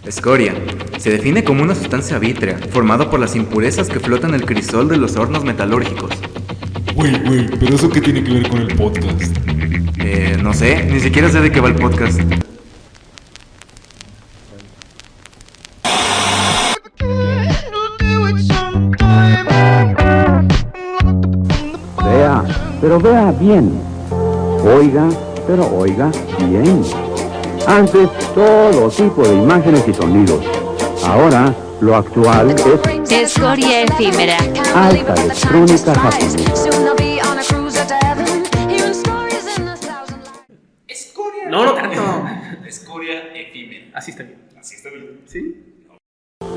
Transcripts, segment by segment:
Escoria. Se define como una sustancia vítrea, formada por las impurezas que flotan en el crisol de los hornos metalúrgicos. Güey, pero ¿eso qué tiene que ver con el podcast? No sé, ni siquiera sé de qué va el podcast. Vea, pero vea bien. Oiga, pero oiga bien. Antes, todo tipo de imágenes y sonidos. Ahora, lo actual es Escoria efímera. alta electrónica japonesa. Escoria. No tanto. Escoria efímera. Así está bien. Así está bien. ¿Sí?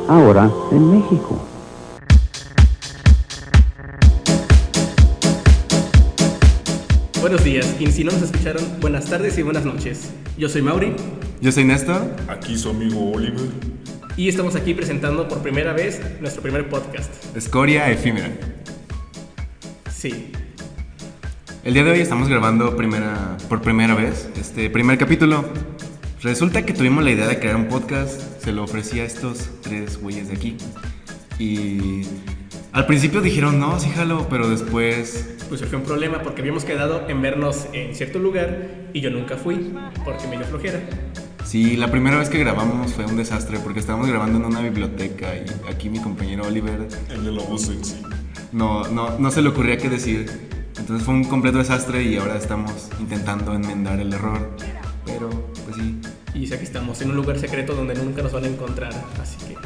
Ahora, en México. Buenos días, y si no nos escucharon, buenas tardes y buenas noches. Yo soy Mauri Yo soy Néstor. Aquí su amigo Oliver. y estamos aquí presentando por primera vez nuestro primer podcast. Escoria efímera. Sí. El día de hoy estamos grabando por primera vez este primer capítulo. Resulta que tuvimos la idea de crear un podcast. Se lo ofrecí a estos tres güeyes de aquí. Y al principio dijeron no, sí jalo, pero después... Pues surgió un problema porque habíamos quedado en vernos en cierto lugar y yo nunca fui porque me dio flojera. Sí, la primera vez que grabamos fue un desastre porque estábamos grabando en una biblioteca y aquí mi compañero Oliver El de la voz sexy. no se le ocurría qué decir. Entonces fue un completo desastre y ahora estamos intentando enmendar el error. Pero, pues sí. Y aquí estamos en un lugar secreto donde nunca nos van a encontrar, así que...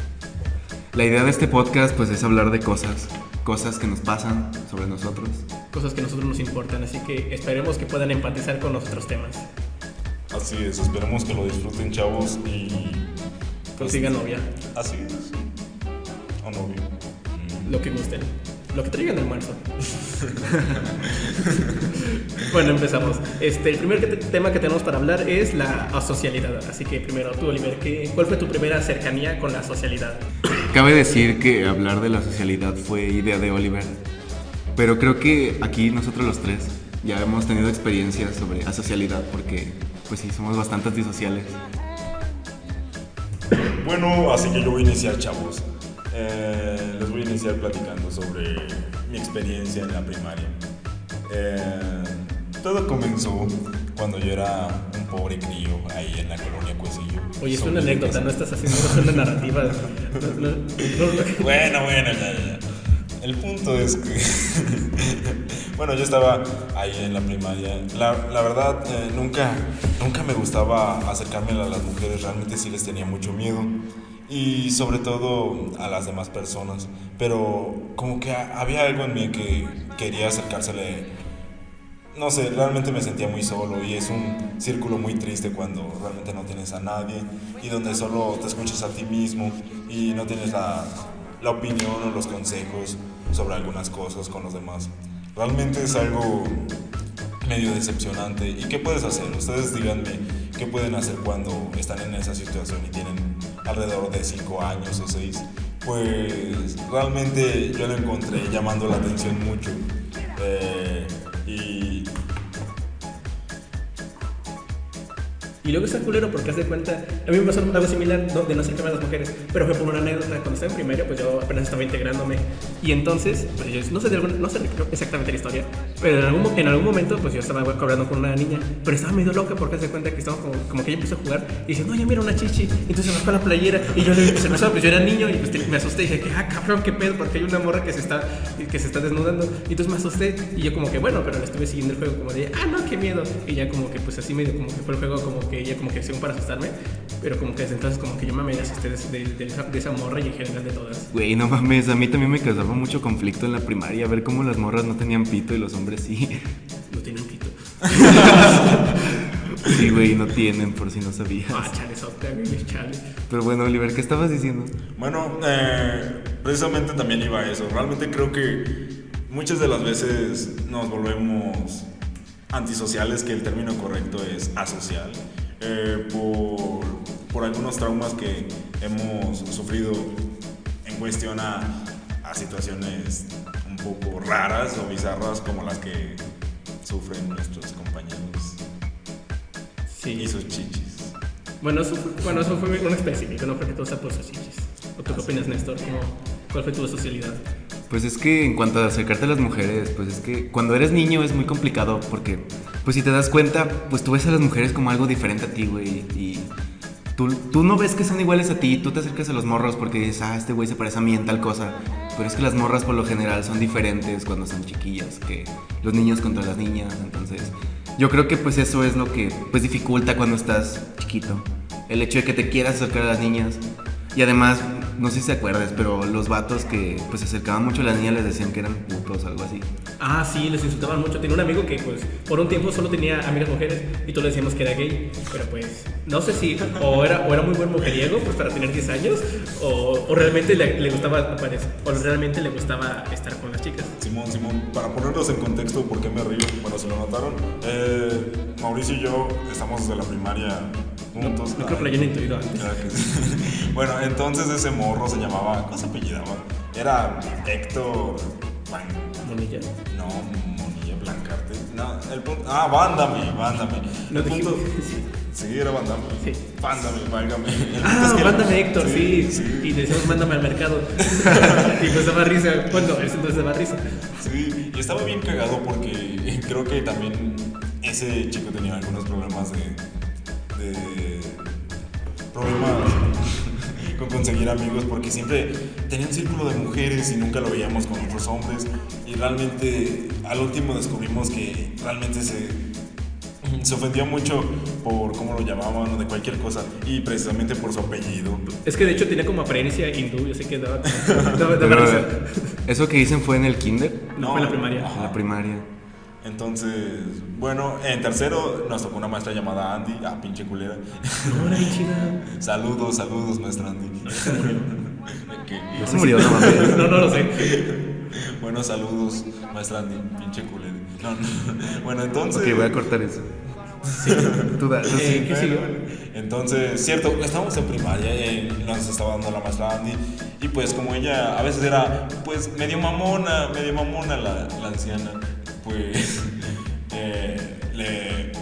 La idea de este podcast pues es hablar de cosas que nos pasan sobre nosotros. Cosas que a nosotros nos importan, así que esperemos que puedan empatizar con nuestros temas. Así es, esperemos que lo disfruten, chavos, y... Consigan novia, Así es. O novio. lo que gusten, lo que traigan de almuerzo. Bueno, empezamos. El primer tema que tenemos para hablar es la asocialidad. Así que primero tú, Oliver, ¿cuál fue tu primera cercanía con la socialidad? Cabe decir que hablar de la socialidad fue idea de Oliver. Pero creo que aquí nosotros los tres ya hemos tenido experiencias sobre asocialidad porque pues sí, somos bastante antisociales. Bueno, así que yo voy a iniciar, chavos. Les voy a iniciar platicando sobre mi experiencia en la primaria. Todo comenzó cuando yo era un pobre crío ahí en la colonia Cuecillo. Oye, es una anécdota, no estás haciendo una narrativa. Bueno, ya. El punto es que, bueno, yo estaba ahí en la primaria. La verdad, nunca me gustaba acercarme a las mujeres, realmente sí les tenía mucho miedo. Y sobre todo a las demás personas. Pero como que había algo en mí que quería acercársele. No sé, realmente me sentía muy solo y es un círculo muy triste cuando realmente no tienes a nadie y donde solo te escuchas a ti mismo y no tienes la opinión o los consejos sobre algunas cosas con los demás. Realmente es algo medio decepcionante. ¿Y qué puedes hacer? Ustedes díganme qué pueden hacer cuando están en esa situación y tienen alrededor de 5 años o 6. Pues realmente yo lo encontré llamando la atención mucho. Y luego está culero porque haz de cuenta, a mí me pasó algo similar de no acercarme a las mujeres, pero fue por una anécdota. Cuando estaba en primaria, pues yo apenas estaba integrándome. Y entonces, pues yo no sé exactamente la historia, pero en algún momento, pues yo estaba hablando con una niña, pero estaba medio loca porque haz de cuenta que estaba como que ella empezó a jugar y dice, no, ya mira una chichi. Entonces me bajó la playera y yo le dije, pues yo era niño y pues me asusté y dije, cabrón, qué pedo, porque hay una morra que se está desnudando. Y entonces me asusté y yo como que, bueno, pero le estuve siguiendo el juego como de, no, qué miedo. Y ya como que, pues así medio como que fue el juego como que ella como que según para asustarme, pero como que desde entonces como que yo me asusté de esa morra y en general de todas. Güey, no mames, a mí también me causaba mucho conflicto en la primaria ver cómo las morras no tenían pito y los hombres sí. No tienen pito. Sí, güey, no tienen, por si no sabías. Chale, chale. Pero bueno, Oliver, ¿qué estabas diciendo? Bueno, precisamente también iba a eso. Realmente creo que muchas de las veces nos volvemos antisociales, que el término correcto es asocial, por algunos traumas que hemos sufrido en cuestión a situaciones un poco raras o bizarras como las que sufren nuestros compañeros Sí. y sus chichis. Bueno, eso fue un específico, no creo que todo sea por sus chichis. ¿O tú qué opinas, Néstor? ¿Cuál fue tu socialidad? Pues es que en cuanto a acercarte a las mujeres, pues es que cuando eres niño es muy complicado porque, pues si te das cuenta, pues tú ves a las mujeres como algo diferente a ti, güey. Y tú no ves que son iguales a ti, tú te acercas a los morros porque dices, este güey se parece a mí en tal cosa. Pero es que las morras por lo general son diferentes cuando son chiquillas que los niños contra las niñas. Entonces, yo creo que pues eso es lo que pues dificulta cuando estás chiquito. El hecho de que te quieras acercar a las niñas. Y además, no sé si te acuerdas, pero los vatos que pues se acercaban mucho a las niñas les decían que eran putos o algo así. Ah, sí, les insultaban mucho. Tenía un amigo que, pues, por un tiempo solo tenía amigas mujeres y todos le decíamos que era gay. Pero, pues, no sé si o era muy buen mujeriego, pues, para tener 10 años, o realmente le gustaba o realmente le gustaba estar con las chicas. Simón, para ponerlos en contexto, ¿por qué me río? Bueno, se lo notaron. Mauricio y yo estamos desde la primaria juntos. No creo que lo hayan intuido antes. Claro que sí. Bueno, entonces ese morro se llamaba, ¿cómo se apellidaba? Era Héctor Monilla. No, Monilla Blancarte. No, el punto. Vándame. No El punto. sí. Sí, era Vándame. Sí. Vándame, válgame. El punto es que- Mándame Héctor, sí. Y le decíamos, mándame al mercado. Y pues daba risa. Bueno, ese entonces daba risa. Sí, y estaba bien cagado porque creo que también ese chico tenía algunos problemas problemas con conseguir amigos porque siempre tenía un círculo de mujeres y nunca lo veíamos con otros hombres y realmente al último descubrimos que realmente se ofendía mucho por cómo lo llamaban o de cualquier cosa y precisamente por su apellido. Es que de hecho tenía como apariencia hindú, yo sé que daba Pero, risa. ¿eso que dicen fue en el kinder? No, fue en la primaria. Ajá. En la primaria. Entonces, bueno, en tercero nos tocó una maestra llamada Andy, pinche culera. No, era bien chida. Saludos, maestra Andy. ¿No se murió? No mames. No lo sé. Bueno, saludos, maestra Andy, pinche culera. No. Bueno, entonces. Ok, voy a cortar eso. Tú da, sí. ¿Qué siguió? Entonces, cierto, estábamos en primaria y nos estaba dando la maestra Andy. Y pues, como ella a veces era, pues, medio mamona la anciana, pues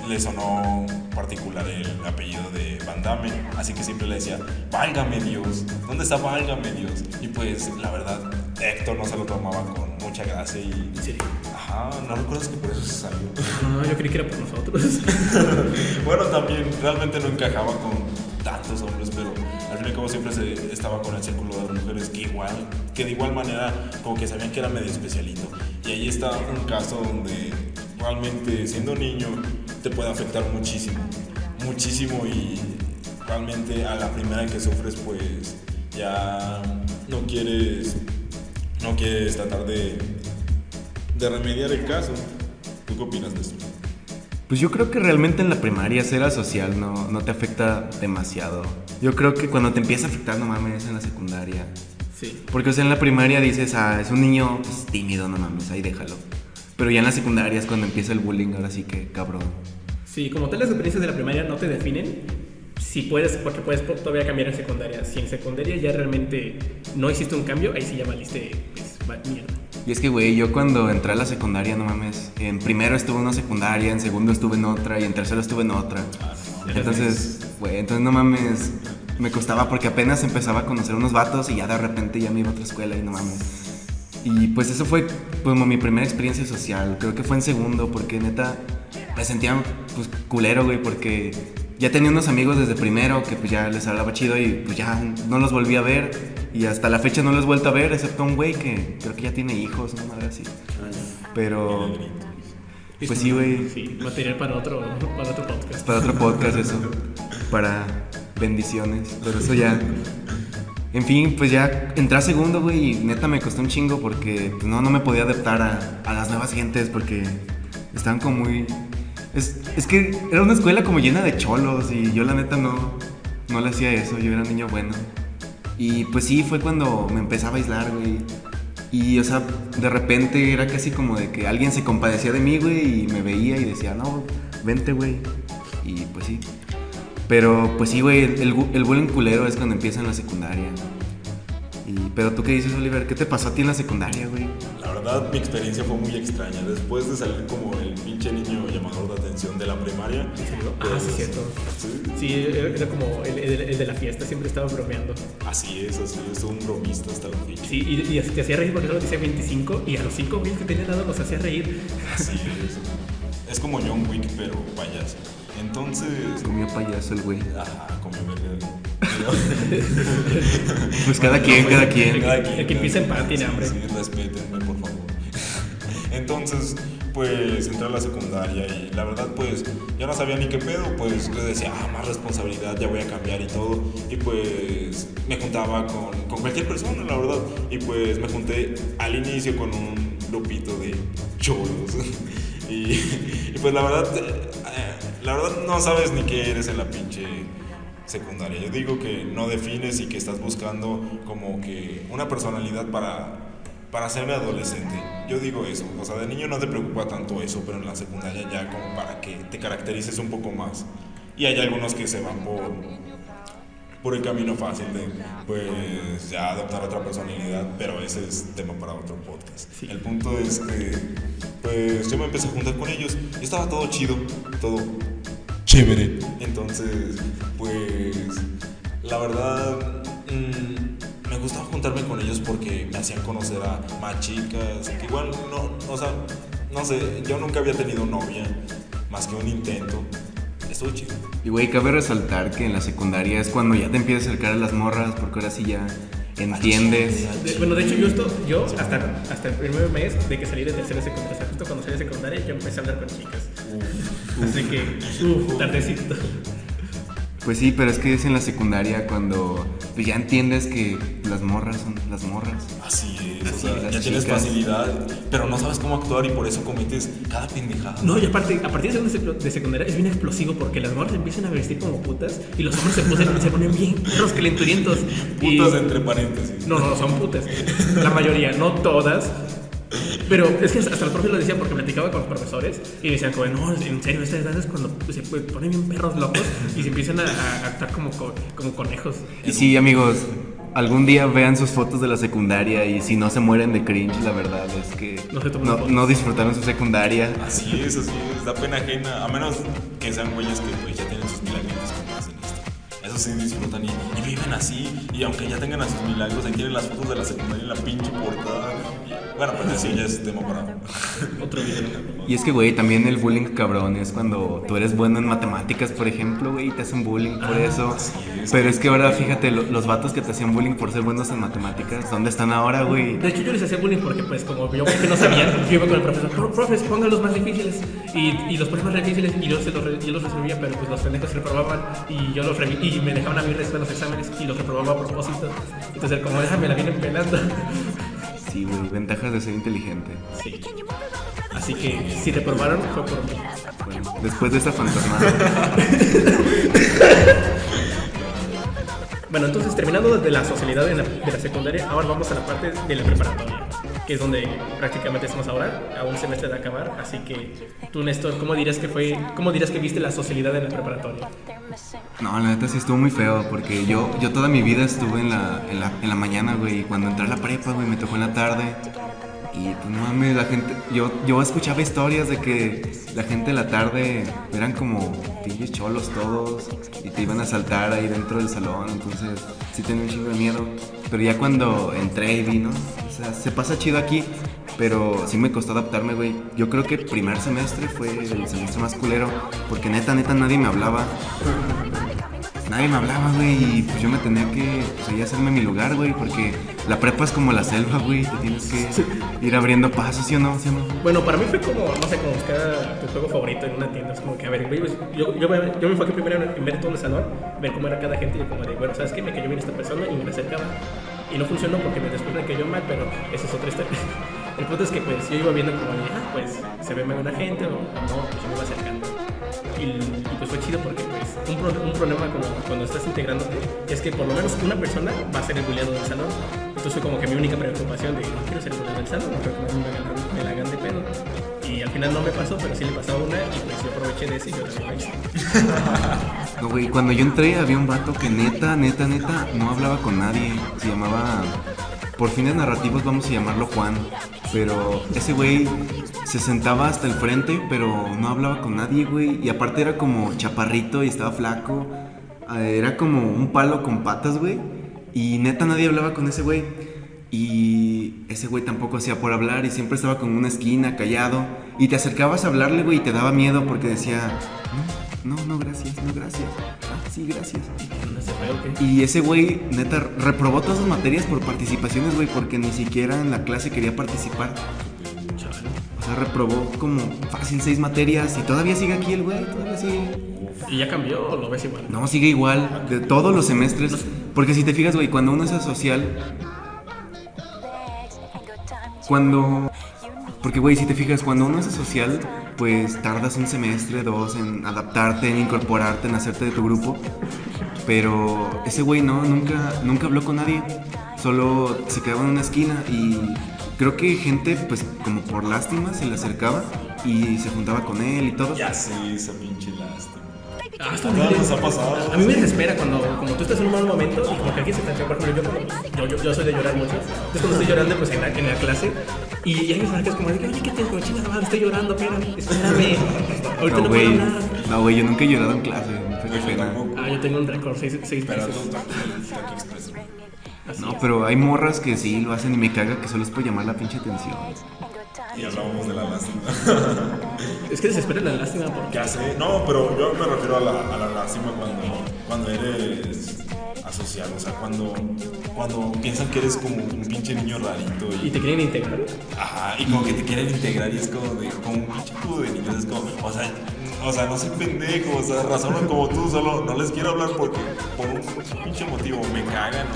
le sonó particular el apellido de Van Damme, así que siempre le decía, válgame Dios, ¿dónde está válgame Dios? Y pues la verdad, Héctor no se lo tomaba con mucha gracia y... ¿En serio? Ajá, ¿no recuerdas que por eso se salió? No, yo creí que era por nosotros. Bueno, también realmente no encajaba con tantos hombres, pero al fin y al cabo siempre estaba con el círculo de mujeres que de igual manera como que sabían que era medio especialito. Y ahí está un caso donde realmente siendo niño te puede afectar muchísimo y realmente a la primera que sufres pues ya no quieres tratar de remediar el caso. ¿Tú qué opinas de esto? Pues yo creo que realmente en la primaria ser asocial no te afecta demasiado. Yo creo que cuando te empieza a afectar, no mames, es en la secundaria. Sí. Porque, o sea, en la primaria dices, es un niño pues, tímido, no mames, ahí déjalo. Pero ya en la secundaria es cuando empieza el bullying, ahora sí que cabrón. Sí, como tal las experiencias de la primaria no te definen. Si puedes, porque puedes todavía cambiar en secundaria. Si en secundaria ya realmente no hiciste un cambio, ahí sí ya valiste, pues, mierda. Y es que, güey, yo cuando entré a la secundaria, no mames, en primero estuve en una secundaria, en segundo estuve en otra y en tercero estuve en otra. Entonces, güey, no mames, me costaba porque apenas empezaba a conocer unos vatos y ya de repente ya me iba a otra escuela y no mames. Y pues eso fue como mi primera experiencia social, creo que fue en segundo porque neta me sentía pues culero, güey, porque ya tenía unos amigos desde primero que pues ya les hablaba chido y pues ya no los volví a ver y hasta la fecha no los he vuelto a ver, excepto un güey que creo que ya tiene hijos, una madre así. Pero pues sí, güey. Sí, material para otro podcast. Para otro podcast eso, para bendiciones, pero eso ya. En fin, pues ya entré a segundo, güey, y neta me costó un chingo porque pues, no me podía adaptar a las nuevas gentes porque estaban como muy... Es que era una escuela como llena de cholos y yo la neta no le hacía eso, yo era un niño bueno. Y pues sí, fue cuando me empezaba a aislar, güey. Y, o sea, de repente era casi como de que alguien se compadecía de mí, güey, y me veía y decía, no, vente, güey. Y pues sí. Pero, pues sí, güey, el bullying culero es cuando empieza en la secundaria. Pero tú qué dices, Oliver, ¿qué te pasó a ti en la secundaria, güey? La verdad, mi experiencia fue muy extraña. Después de salir como el pinche niño llamador de atención de la primaria. Sí, cierto. Sí, Sí, era como el de la fiesta, siempre estaba bromeando. así es, un bromista hasta la fecha. Sí, y te hacía reír porque solo decía 25 y a los 5 güeyes que tenía dado los hacía reír. Así es como John Wick, pero payaso. Entonces, Comió payaso el güey. ajá, como verga. Pues cada quien. El que empieza en paz tiene hambre. Sí, respétenme, por favor. Entonces, pues entré a la secundaria y la verdad, pues ya no sabía ni qué pedo. Pues yo decía, más responsabilidad, ya voy a cambiar y todo. Y pues me juntaba con cualquier persona, la verdad. Y pues me junté al inicio con un grupito de cholos. Y pues la verdad no sabes ni qué eres en la pinche secundaria. Yo digo que no defines y que estás buscando como que una personalidad para ser adolescente. Yo digo eso, o sea, de niño no te preocupa tanto eso, pero en la secundaria ya como para que te caracterices un poco más. Y hay algunos que se van por el camino fácil de pues ya adoptar otra personalidad, pero ese es tema para otro podcast. Sí. El punto es que pues yo me empecé a juntar con ellos y estaba todo chido, todo chévere. Entonces, pues la verdad me gustaba juntarme con ellos porque me hacían conocer a más chicas, que igual no sé, yo nunca había tenido novia, más que un intento. Estuvo chido. Y güey, cabe resaltar que en la secundaria es cuando ya te empiezas a acercar a las morras, porque ahora sí ya entiendes. Bueno, de hecho, yo hasta el primer mes de que salí de tercera secundaria, o sea, justo cuando salí de secundaria, yo empecé a hablar con chicas. Así que, tardecito. Pues sí, pero es que es en la secundaria cuando pues, ya entiendes que las morras son las morras. Así es, Así, o sea, las ya tienes chicas. facilidad, pero no sabes cómo actuar y por eso cometes cada pendejada. No, y aparte, a partir de secundaria es bien explosivo porque las morras empiezan a vestir como putas y los hombres se ponen bien perros calenturientos. Putas entre paréntesis. No, son putas. La mayoría, no todas. Pero es que hasta el profe lo decía porque platicaba con los profesores y decían como, no, en serio, esta edad es cuando se ponen bien perros locos y se empiezan a actuar como conejos. Y sí, amigos, algún día vean sus fotos de la secundaria y si no se mueren de cringe, la verdad es que No se toman fotos. no disfrutaron su secundaria. Así es, da pena ajena, a menos que sean güeyes que pues ya tienen sus milagritos como hacen esto. Eso sí disfrutan y viven así, y aunque ya tengan a sus milagros, ahí tienen las fotos de la secundaria en la pinche portada. Bueno, pues sí, ya es tema para Otro video. Y es que, güey, también el bullying cabrón es cuando tú eres bueno en matemáticas, por ejemplo, güey, y te hacen bullying por eso. así es. Pero es que ahora, fíjate, los vatos que te hacían bullying por ser buenos en matemáticas, ¿dónde están ahora, güey? De hecho, yo les hacía bullying porque, pues, como yo que no sabía, yo iba con el profesor, profes, pongan los más difíciles. Y los ponían más difíciles y yo los resolvía, pero pues los pendejos se reprobaban y yo y me dejaban a mí resolver los exámenes y los reprobaba a propósito. Entonces, como me la vienen pelando. Sí, güey, ventajas de ser inteligente. Sí. Así que si reprobaron, fue por mí. Bueno, después de esta fantasmada. Bueno, entonces terminando de la socialidad de la secundaria, ahora vamos a la parte de la preparatoria, que es donde prácticamente estamos ahora, a un semestre de acabar. Así que tú, Néstor, ¿cómo dirías que viste la socialidad en la preparatoria? No, la neta sí estuvo muy feo, porque yo toda mi vida estuve en la mañana, güey, y cuando entré a la prepa, güey, me tocó en la tarde. Y pues no mames, la gente, yo escuchaba historias de que la gente de la tarde eran como pinches cholos todos y te iban a asaltar ahí dentro del salón, entonces sí tenía un chingo de miedo. Pero ya cuando entré y vi, ¿no? O sea, se pasa chido aquí, pero sí me costó adaptarme, güey. Yo creo que el primer semestre fue el semestre más culero, porque neta nadie me hablaba. Nadie me hablaba, güey, y pues yo me tenía que pues, ahí hacerme mi lugar, güey, porque la prepa es como la selva, güey, te tienes que ir abriendo pasos, ¿sí o no? ¿Sí o no? Bueno, para mí fue como, no sé, como buscar tu juego favorito en una tienda. Es como que, a ver, güey, pues, yo me enfoqué primero en ver todo el salón, ver cómo era cada gente y como de, bueno, ¿sabes qué? Me cayó bien esta persona y me acercaba. Y no funcionó porque después me cayó mal, pero esa es otra historia. El punto es que pues yo iba viendo como de, pues se ve mal una gente o no, pues yo me iba acercando. Y pues fue chido porque pues un problema como cuando estás integrándote es que por lo menos una persona va a ser el buleado del salón. Entonces fue como que mi única preocupación de no quiero ser el buleado del salón, no quiero que me la hagan de pedo. Y al final no me pasó, pero sí le pasó a una y pues yo aproveché de ese y yo también lo hice. No, güey, cuando yo entré había un vato que neta no hablaba con nadie. Se llamaba por fines narrativos vamos a llamarlo Juan, pero ese güey se sentaba hasta el frente, pero no hablaba con nadie, güey, y aparte era como chaparrito y estaba flaco, era como un palo con patas, güey, y neta nadie hablaba con ese güey, y ese güey tampoco hacía por hablar y siempre estaba como en una esquina, callado, y te acercabas a hablarle, güey, y te daba miedo porque decía, no, gracias, sí, gracias. No sé, ¿o qué? Y ese güey, neta, reprobó todas sus materias por participaciones, güey, porque ni siquiera en la clase quería participar. Chale. O sea, reprobó como fácil 6 materias y todavía sigue aquí el güey, todavía sigue. ¿Y ya cambió o lo ves igual? No, sigue igual, de todos los semestres. Porque si te fijas, güey, cuando uno es asocial, porque, güey, si te fijas, cuando uno es asocial, pues tardas un semestre, 2 en adaptarte, en incorporarte, en hacerte de tu grupo. Pero ese güey nunca habló con nadie. Solo se quedaba en una esquina y creo que gente, pues como por lástima, se le acercaba y se juntaba con él y todo. Ya sí, esa pinche lástima. Está ¿A todos nos ha pasado? A mí me desespera cuando como tú estás en un mal momento y como que alguien se te acerca. Por ejemplo, yo soy de llorar mucho. Entonces cuando estoy llorando pues en la clase y hay personas que es como, oye, ¿qué tienes? Como, chingas, madre, estoy llorando, espérame. Ahorita no puedo hablar. No, güey, yo nunca he llorado en clase. Güey, Qué yo pena. tampoco. Yo tengo un récord, 6 Pero veces. tú aquí expreso. No, pero hay morras que sí lo hacen y me caga que solo es por llamar la pinche atención. Y hablábamos de la lástima. Es que desespera la lástima porque Ya sé, no, pero yo me refiero a la lástima cuando eres asociado, o sea, cuando piensan que eres como un pinche niño rarito y te quieren integrar. ajá, y como que te quieren integrar y es como un pinche cubo de niños, es como, o sea, no soy pendejo, o sea, razonan como tú, solo no les quiero hablar porque por un pinche motivo me cagan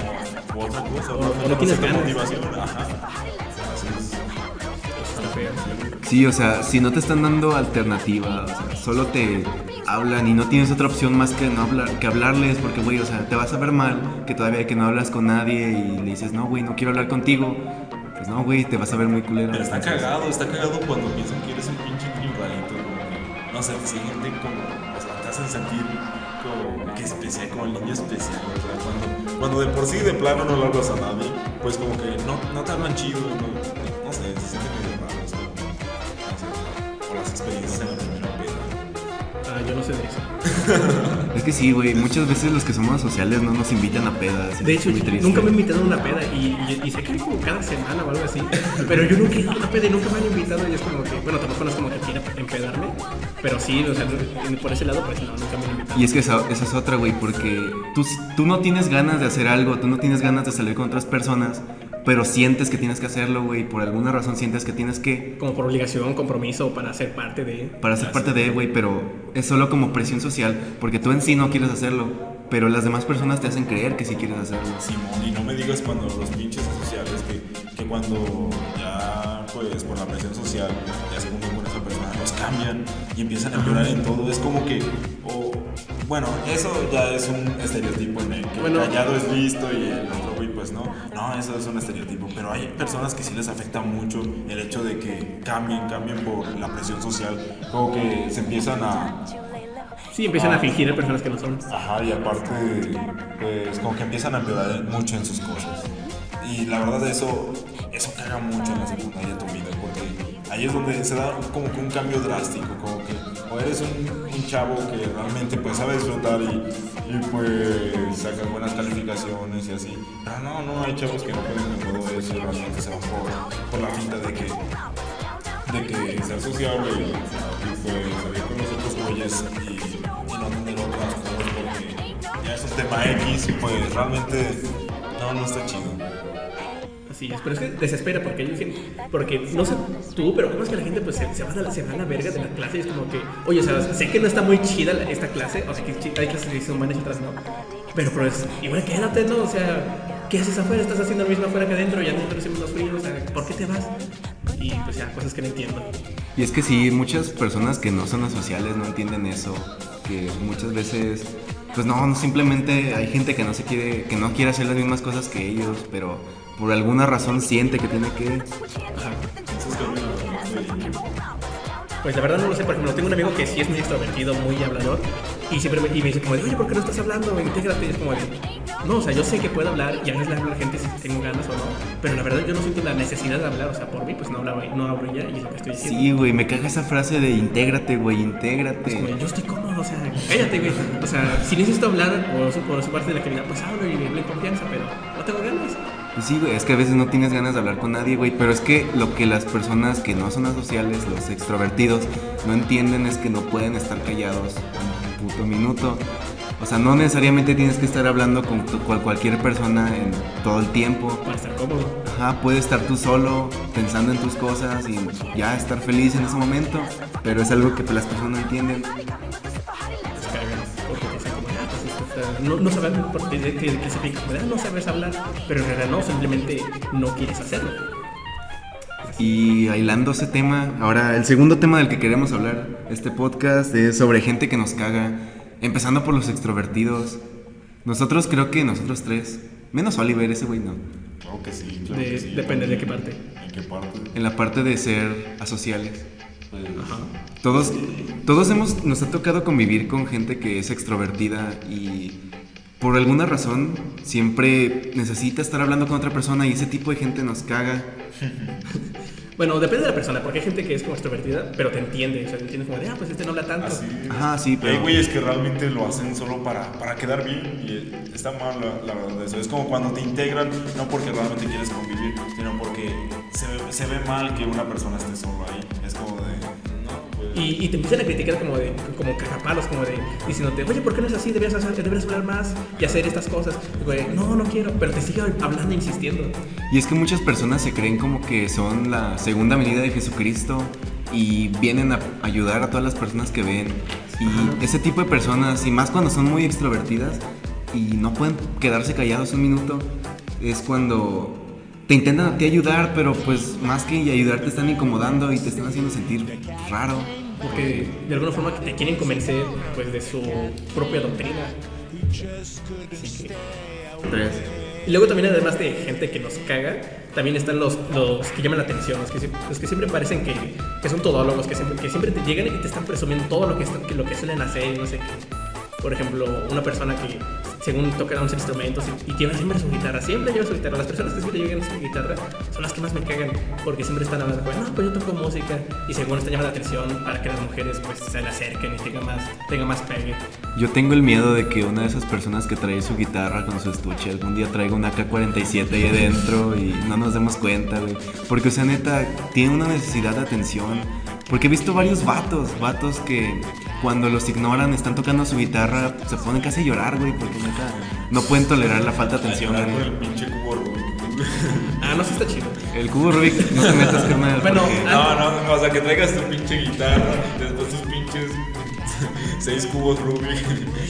o otra cosa, O no tienes sé qué ganas. motivación, ajá. Así es. Está feo. Sí, o sea, si no te están dando alternativa, o sea, solo te hablan y no tienes otra opción más que no hablar, que hablarles, porque, güey, o sea, te vas a ver mal que todavía que no hablas con nadie y le dices, no, güey, no quiero hablar contigo. Pues no, güey, te vas a ver muy culero. Pero está cagado cuando piensan que eres un pinche niño rarito, como que, no sé, te sienten como, o sea, te hacen sentir como que especial, como el niño especial, o sea, cuando de por sí de plano no le hablas a nadie, pues como que no te hablan chido, no sé, se siente medio raro, o sea, no sé, o las experiencias en la primera peda. Yo no sé de eso. Es que sí, güey, muchas veces los que somos sociales no nos invitan a pedas. De hecho, es muy triste. nunca me han invitado a una peda y sé que hay como cada semana o algo así, pero yo nunca he ido a una peda y nunca me han invitado y es como que, bueno, tampoco no es como que quiera empedarme, pero sí, o sea, por ese lado, pues no, nunca me han invitado. Y es que esa es otra, güey, porque tú no tienes ganas de hacer algo, tú no tienes ganas de salir con otras personas, pero sientes que tienes que hacerlo, güey, por alguna razón sientes que tienes que, Como por obligación, compromiso, para ser parte de... para ser parte de, güey, pero es solo como presión social, porque tú en sí no quieres hacerlo, pero las demás personas te hacen creer que sí quieres hacerlo. Simón, y no me digas cuando los pinches sociales que cuando ya pues por la presión social ya se juntan con esa persona los cambian y empiezan a llorar en todo, es como que bueno, eso ya es un estereotipo en el que Bueno, el callado es listo y el otro güey pues no, eso es un estereotipo, pero hay personas que sí les afecta mucho el hecho de que cambien por la presión social, como que se empiezan a Sí, empiezan a fingir a personas que no son. ajá, y aparte, pues como que empiezan a empeorar mucho en sus cosas. Y la verdad eso caga mucho en la secundaria tu vida, porque ahí es donde se da como que un cambio drástico, como que o eres un chavo que realmente pues sabe disfrutar y pues saca buenas calificaciones y así. Pero no, hay chavos que no pueden con todo eso y realmente se van por la finta de que ser sociable y pues salir con los otros güeyes y no tener otras cosas porque ya es un tema X y pues realmente no está chido. Así es, pero es que desespera porque no sé tú, pero cómo es que la gente pues se va a la verga de la clase y es como que, oye, o sea, sé que no está muy chida esta clase, o sea, que hay clases que son buenas y otras no, pero es igual quédate, ¿no? O sea, ¿qué haces afuera? Estás haciendo lo mismo afuera que adentro, ya adentro hicimos los fríos, o sea, ¿por qué te vas? Y pues ya, cosas que no entiendo. Y es que sí, muchas personas que no son asociales no entienden eso, que muchas veces, pues no, simplemente hay gente que no quiere hacer las mismas cosas que ellos, pero por alguna razón siente que tiene que. Entonces, Pues la verdad no lo sé, por ejemplo, tengo un amigo que sí es muy extrovertido, muy hablador, y siempre me dice como de, oye, ¿por qué no estás hablando? Intégrate, y es como de, no, o sea, yo sé que puedo hablar y a veces le hablo a la gente si tengo ganas o no, pero la verdad yo no siento la necesidad de hablar, o sea, por mí pues no hablo ya y es lo que estoy diciendo. Sí, güey, me caga esa frase de intégrate, güey, Es intégrate. como, yo estoy cómodo, o sea, cállate, güey. O sea, si necesito hablar por su parte de la actividad, pues hablo y hablo en confianza, pero no tengo ganas. Pues sí, güey, es que a veces no tienes ganas de hablar con nadie, güey, pero es que lo que las personas que no son asociales, los extrovertidos, no entienden es que no pueden estar callados un puto minuto. O sea, no necesariamente tienes que estar hablando con cualquier persona en todo el tiempo. Para estar cómodo. Ajá, puedes estar tú solo, pensando en tus cosas y ya estar feliz en ese momento, pero es algo que las personas no entienden. Se cagan, porque dicen como, no sabes por qué se pica, ¿verdad? No sabes hablar, pero en realidad no, simplemente no quieres hacerlo. Y hilando ese tema, ahora el segundo tema del que queremos hablar, este podcast, es sobre gente que nos caga, empezando por los extrovertidos. Creo que nosotros tres, menos Oliver, ese güey no, Claro que sí, claro que sí. Depende de qué parte. ¿En qué parte? en la parte de ser asociales. Pues, Todos nos ha tocado convivir con gente que es extrovertida y por alguna razón siempre necesita estar hablando con otra persona y ese tipo de gente nos caga. Bueno, depende de la persona, porque hay gente que es como extrovertida, pero te entiende, o sea, te entiende como de, pues este no habla tanto. así. Ajá, sí, Hay pero güeyes que realmente lo hacen solo para quedar bien y está mal la verdad eso. Es como cuando te integran, no porque realmente quieres convivir, sino porque se ve mal que una persona esté solo ahí. Es como de, no, pues... Y te empiezan a criticar como cagapalos, como de diciéndote, oye, ¿por qué no es así? Deberías hablar más y hacer estas cosas. Y güey, no quiero, pero te sigue hablando e insistiendo. y es que muchas personas se creen como que son la segunda venida de Jesucristo y vienen a ayudar a todas las personas que ven. Y ese tipo de personas, y más cuando son muy extrovertidas y no pueden quedarse callados un minuto, es cuando te intentan a ti ayudar, pero pues más que ayudar te están incomodando y te están haciendo sentir raro. Porque de alguna forma te quieren convencer pues de su propia doctrina. Así que... Tres. Y luego también además de gente que nos caga, también están los que llaman la atención, los que siempre parecen que son todólogos, que siempre te llegan y te están presumiendo todo lo que suelen hacer y no sé qué. Por ejemplo, una persona que según toca unos instrumentos y lleva siempre su guitarra, siempre lleva su guitarra. Las personas que siempre llevan su guitarra son las que más me cagan, porque siempre están hablando, pues, no, pues yo toco música, y según están llamando la atención para que las mujeres pues se le acerquen y tenga más pegue. Yo tengo el miedo de que una de esas personas que trae su guitarra con su estuche algún día traiga una AK-47 ahí adentro y no nos demos cuenta, güey. Porque, o sea, neta, tiene una necesidad de atención. Porque he visto varios vatos que cuando los ignoran están tocando su guitarra, se ponen casi a llorar, güey, porque neta no pueden tolerar la falta de atención, Con güey. el pinche cubo Rubik. Ah, no, sí está chido. El cubo Rubik, no te metas, carnal. Bueno, porque- No, o sea, que traigas tu pinche guitarra, después tus pinches 6 cubos Rubik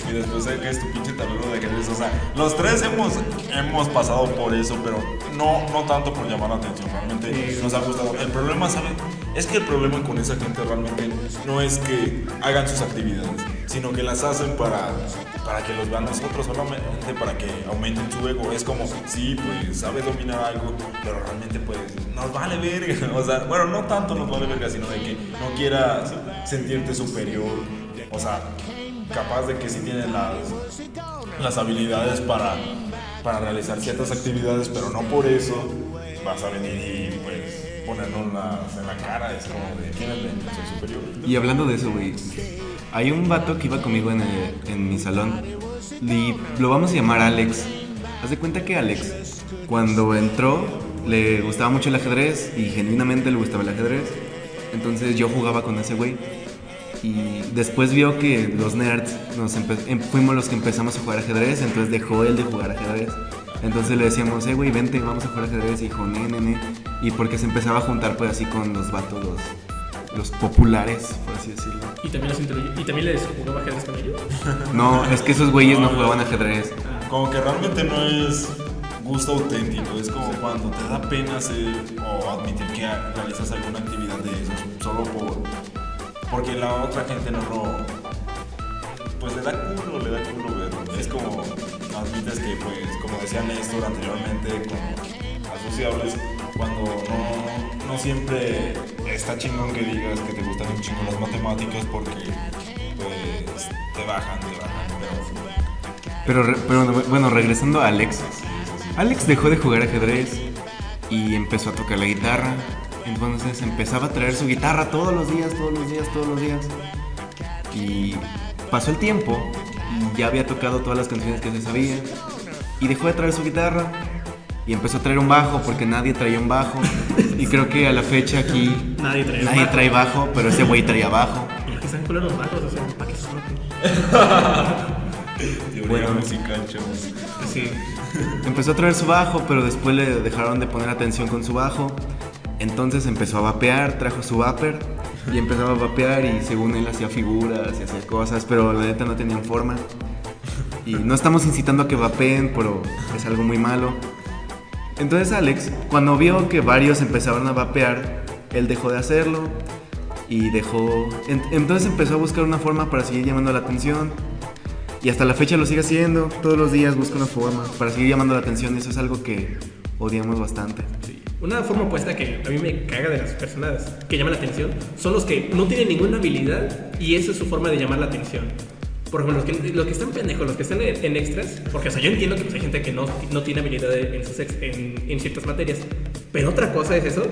y después saques tu pinche tablero de ajedrez. O sea, los tres hemos pasado por eso, pero no tanto por llamar la atención. Realmente nos ha gustado. El problema, ¿saben? Es que el problema con esa gente realmente no es que hagan sus actividades, sino que las hacen para que los vean nosotros, solamente para que aumenten su ego. Es como, sí, pues sabes dominar algo, pero realmente pues nos vale verga. O sea, bueno, no tanto nos vale verga, sino de que no quieras sentirte superior. O sea, capaz de que sí tienes las habilidades para realizar ciertas actividades, pero no por eso vas a venir y pues ponernos en la cara. Es como de, ¿quién soy superior? Y hablando de eso, güey, hay un vato que iba conmigo en mi salón y lo vamos a llamar Alex. Haz de cuenta que Alex, cuando entró, le gustaba mucho el ajedrez y genuinamente le gustaba el ajedrez. Entonces yo jugaba con ese güey. Y después vio que los nerds fuimos los que empezamos a jugar ajedrez, entonces dejó él de jugar ajedrez. Entonces le decíamos, güey, vente, vamos a jugar ajedrez. Y dijo, ne. Y porque se empezaba a juntar pues así con los vatos, los populares, por así decirlo. ¿Y también les jugaba ajedrez con ellos? No, es que esos güeyes no jugaban ajedrez. Como que realmente no es gusto auténtico, es como cuando te da pena hacer o admitir que realizas alguna actividad de eso solo porque la otra gente no lo, pues le da culo verlo. Es como admites que, pues, como decía Néstor anteriormente, con asociables, cuando no siempre está chingón que digas que te gustan un chingo las matemáticas porque pues te bajan, Pero bueno, regresando a Alex. Alex dejó de jugar ajedrez y empezó a tocar la guitarra. Entonces empezaba a traer su guitarra todos los días. Y pasó el tiempo y ya había tocado todas las canciones que se sabía. Y dejó de traer su guitarra y empezó a traer un bajo porque nadie traía un bajo. Y creo que a la fecha aquí Nadie trae bajo, pero ese güey traía bajo. Y los que están con los bajos, o sea, para que se noten. Teoría musical, chavos. Sí. Empezó a traer su bajo, pero después le dejaron de poner atención con su bajo. Entonces empezó a vapear, trajo su vapor y empezaba a vapear y según él hacía figuras y hacía cosas, pero la neta no tenían forma. Y no estamos incitando a que vapeen, pero es algo muy malo. Entonces Alex, cuando vio que varios empezaban a vapear, él dejó de hacerlo y entonces empezó a buscar una forma para seguir llamando la atención. Y hasta la fecha lo sigue haciendo, todos los días busca una forma para seguir llamando la atención y eso es algo que odiamos bastante. Sí. Una forma opuesta que a mí me caga de las personas que llaman la atención son los que no tienen ninguna habilidad y esa es su forma de llamar la atención. Por ejemplo, los que están pendejos, los que están en extras, porque o sea, yo entiendo que pues, hay gente que no tiene habilidad en ciertas materias, pero otra cosa es eso,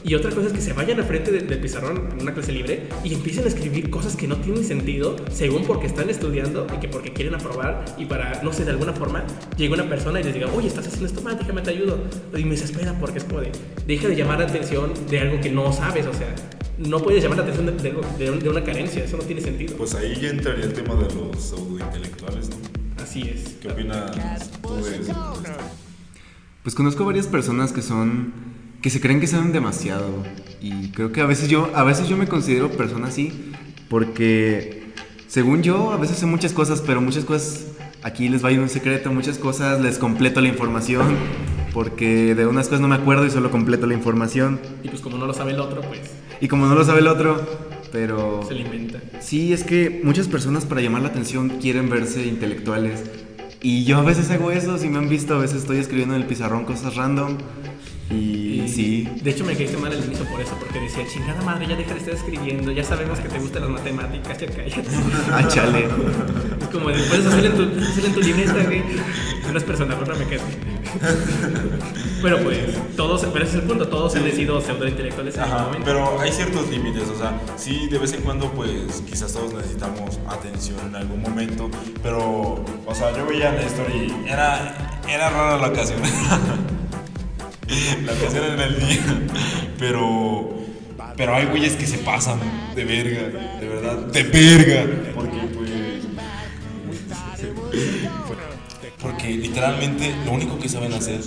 y otra cosa es que se vayan al frente del pizarrón en una clase libre y empiecen a escribir cosas que no tienen sentido, según porque están estudiando y que porque quieren aprobar, y para, no sé, de alguna forma, llega una persona y les diga, oye, estás haciendo esto mal, déjame te ayudo, y me desespera porque es como de, deja de llamar la atención de algo que no sabes, o sea, no puedes llamar la atención de una carencia, eso no tiene sentido. Pues ahí ya entraría el tema de los pseudointelectuales, ¿no? Así es. ¿Qué opinas tú de eso? Pues conozco varias personas que se creen que saben demasiado y creo que a veces yo me considero persona así porque según yo a veces sé muchas cosas, pero muchas cosas aquí les va a ir un secreto, muchas cosas les completo la información porque de unas cosas no me acuerdo y solo completo la información. Y pues como no lo sabe el otro, pues Y como no lo sabe el otro, pero se le inventa. sí, es que muchas personas para llamar la atención quieren verse intelectuales. Y yo a veces hago eso, si me han visto, a veces estoy escribiendo en el pizarrón cosas random. Y sí. De hecho me caíste mal al inicio por eso, porque decía, chingada madre, ya deja de estar escribiendo, ya sabemos que te gustan las matemáticas, ya cállate. Ah, chale. Es como, puedes hacerlo en tu libreta, güey. No es personal, no me quedo. Pero pues, pero ese es el punto, todos han decidido pseudointelectuales en algún Ajá, momento. pero hay ciertos límites, o sea, sí, de vez en cuando, pues, quizás todos necesitamos atención en algún momento, pero, o sea, yo veía Néstor y era rara la ocasión. La ocasión en el día, pero hay güeyes que se pasan de verga, de verdad, de verga, porque literalmente lo único que saben hacer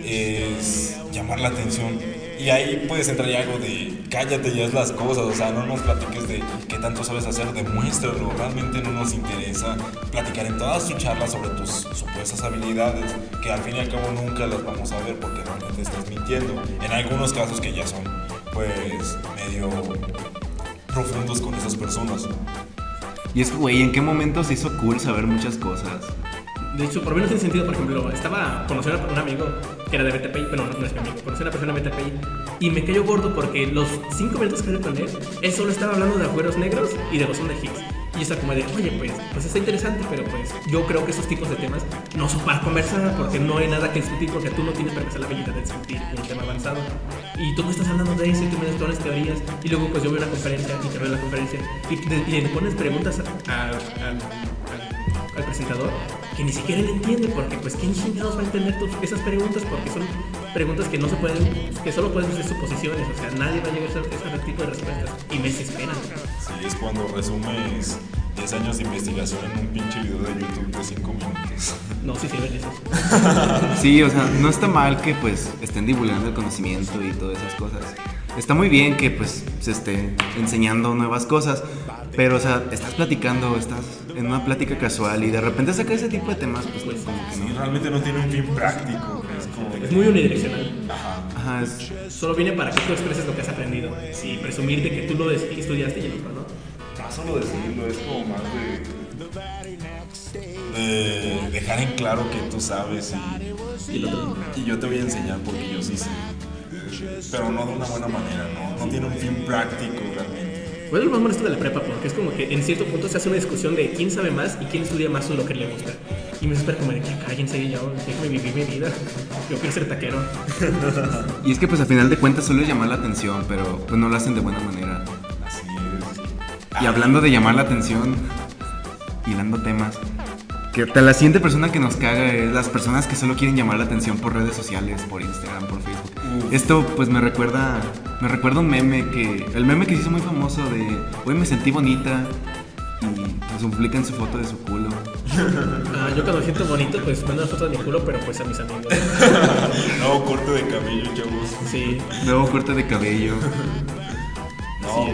es llamar la atención. Y ahí puedes entrar ya algo de cállate y haz las cosas, o sea, no nos platiques de qué tanto sabes hacer, demuéstralo, realmente no nos interesa platicar en todas tus charlas sobre tus supuestas habilidades, que al fin y al cabo nunca las vamos a ver porque realmente estás mintiendo, en algunos casos que ya son, pues, medio profundos con esas personas. Y es que, güey, ¿en qué momento se hizo cool saber muchas cosas? De hecho, por mí no tiene sentido. Por ejemplo, conocí a un amigo que era de BTPI, pero no es mi amigo, conocí a una persona de BTPI y me cayó gordo porque los 5 minutos que hablé con él solo estaba hablando de agujeros negros y de bosón de Higgs. Y yo estaba como de, oye, pues está interesante, pero pues yo creo que esos tipos de temas no son para conversar porque no hay nada que discutir, porque tú no tienes para empezar la habilidad de discutir un tema avanzado. Y tú me estás hablando de eso y tú me das todas las teorías y luego pues yo veo una conferencia y te veo la conferencia y le pones preguntas al presentador que ni siquiera él entiende, porque pues quién chingados va a entender esas preguntas, porque son preguntas que no se pueden, que solo pueden ser suposiciones, o sea, nadie va a llegar a ese tipo de respuestas y me desesperan. Sí, es cuando resumes 10 años de investigación en un pinche video de YouTube de 5 minutos. No, sí sirven esos. Sí, o sea, no está mal que pues estén divulgando el conocimiento y todas esas cosas. Está muy bien que pues se esté enseñando nuevas cosas, pero o sea, estás platicando, estás en una plática casual y de repente saca ese tipo de temas, pues como que Sí, no. realmente no tiene un fin práctico. Es como Es muy unidireccional. Ajá, Solo viene para que tú expreses lo que has aprendido y presumir de que tú lo estudiaste y el otro, ¿no? más solo decirlo, es como más de dejar en claro que tú sabes Y el otro. y yo te voy a enseñar porque yo sí sé. pero no de una buena manera, no tiene un fin práctico realmente. Bueno, lo más molesto de la prepa, porque es como que en cierto punto se hace una discusión de quién sabe más y quién estudia más lo que le gusta. Y me espera como de que cállense, yo déjame vivir mi vida. Yo quiero ser taquero. Y es que pues a final de cuentas solo es llamar la atención, pero pues no lo hacen de buena manera. Así es. Y hablando de llamar la atención, hilando temas, que la siguiente persona que nos caga es las personas que solo quieren llamar la atención por redes sociales, por Instagram, por Facebook. Esto pues me recuerda un meme el meme que se hizo muy famoso de hoy me sentí bonita y pues publican su foto de su culo. Yo cuando me siento bonito, pues mando una foto de mi culo, pero pues a mis amigos. No, corte de cabello, chavos. Sí. Nuevo corte de cabello. No,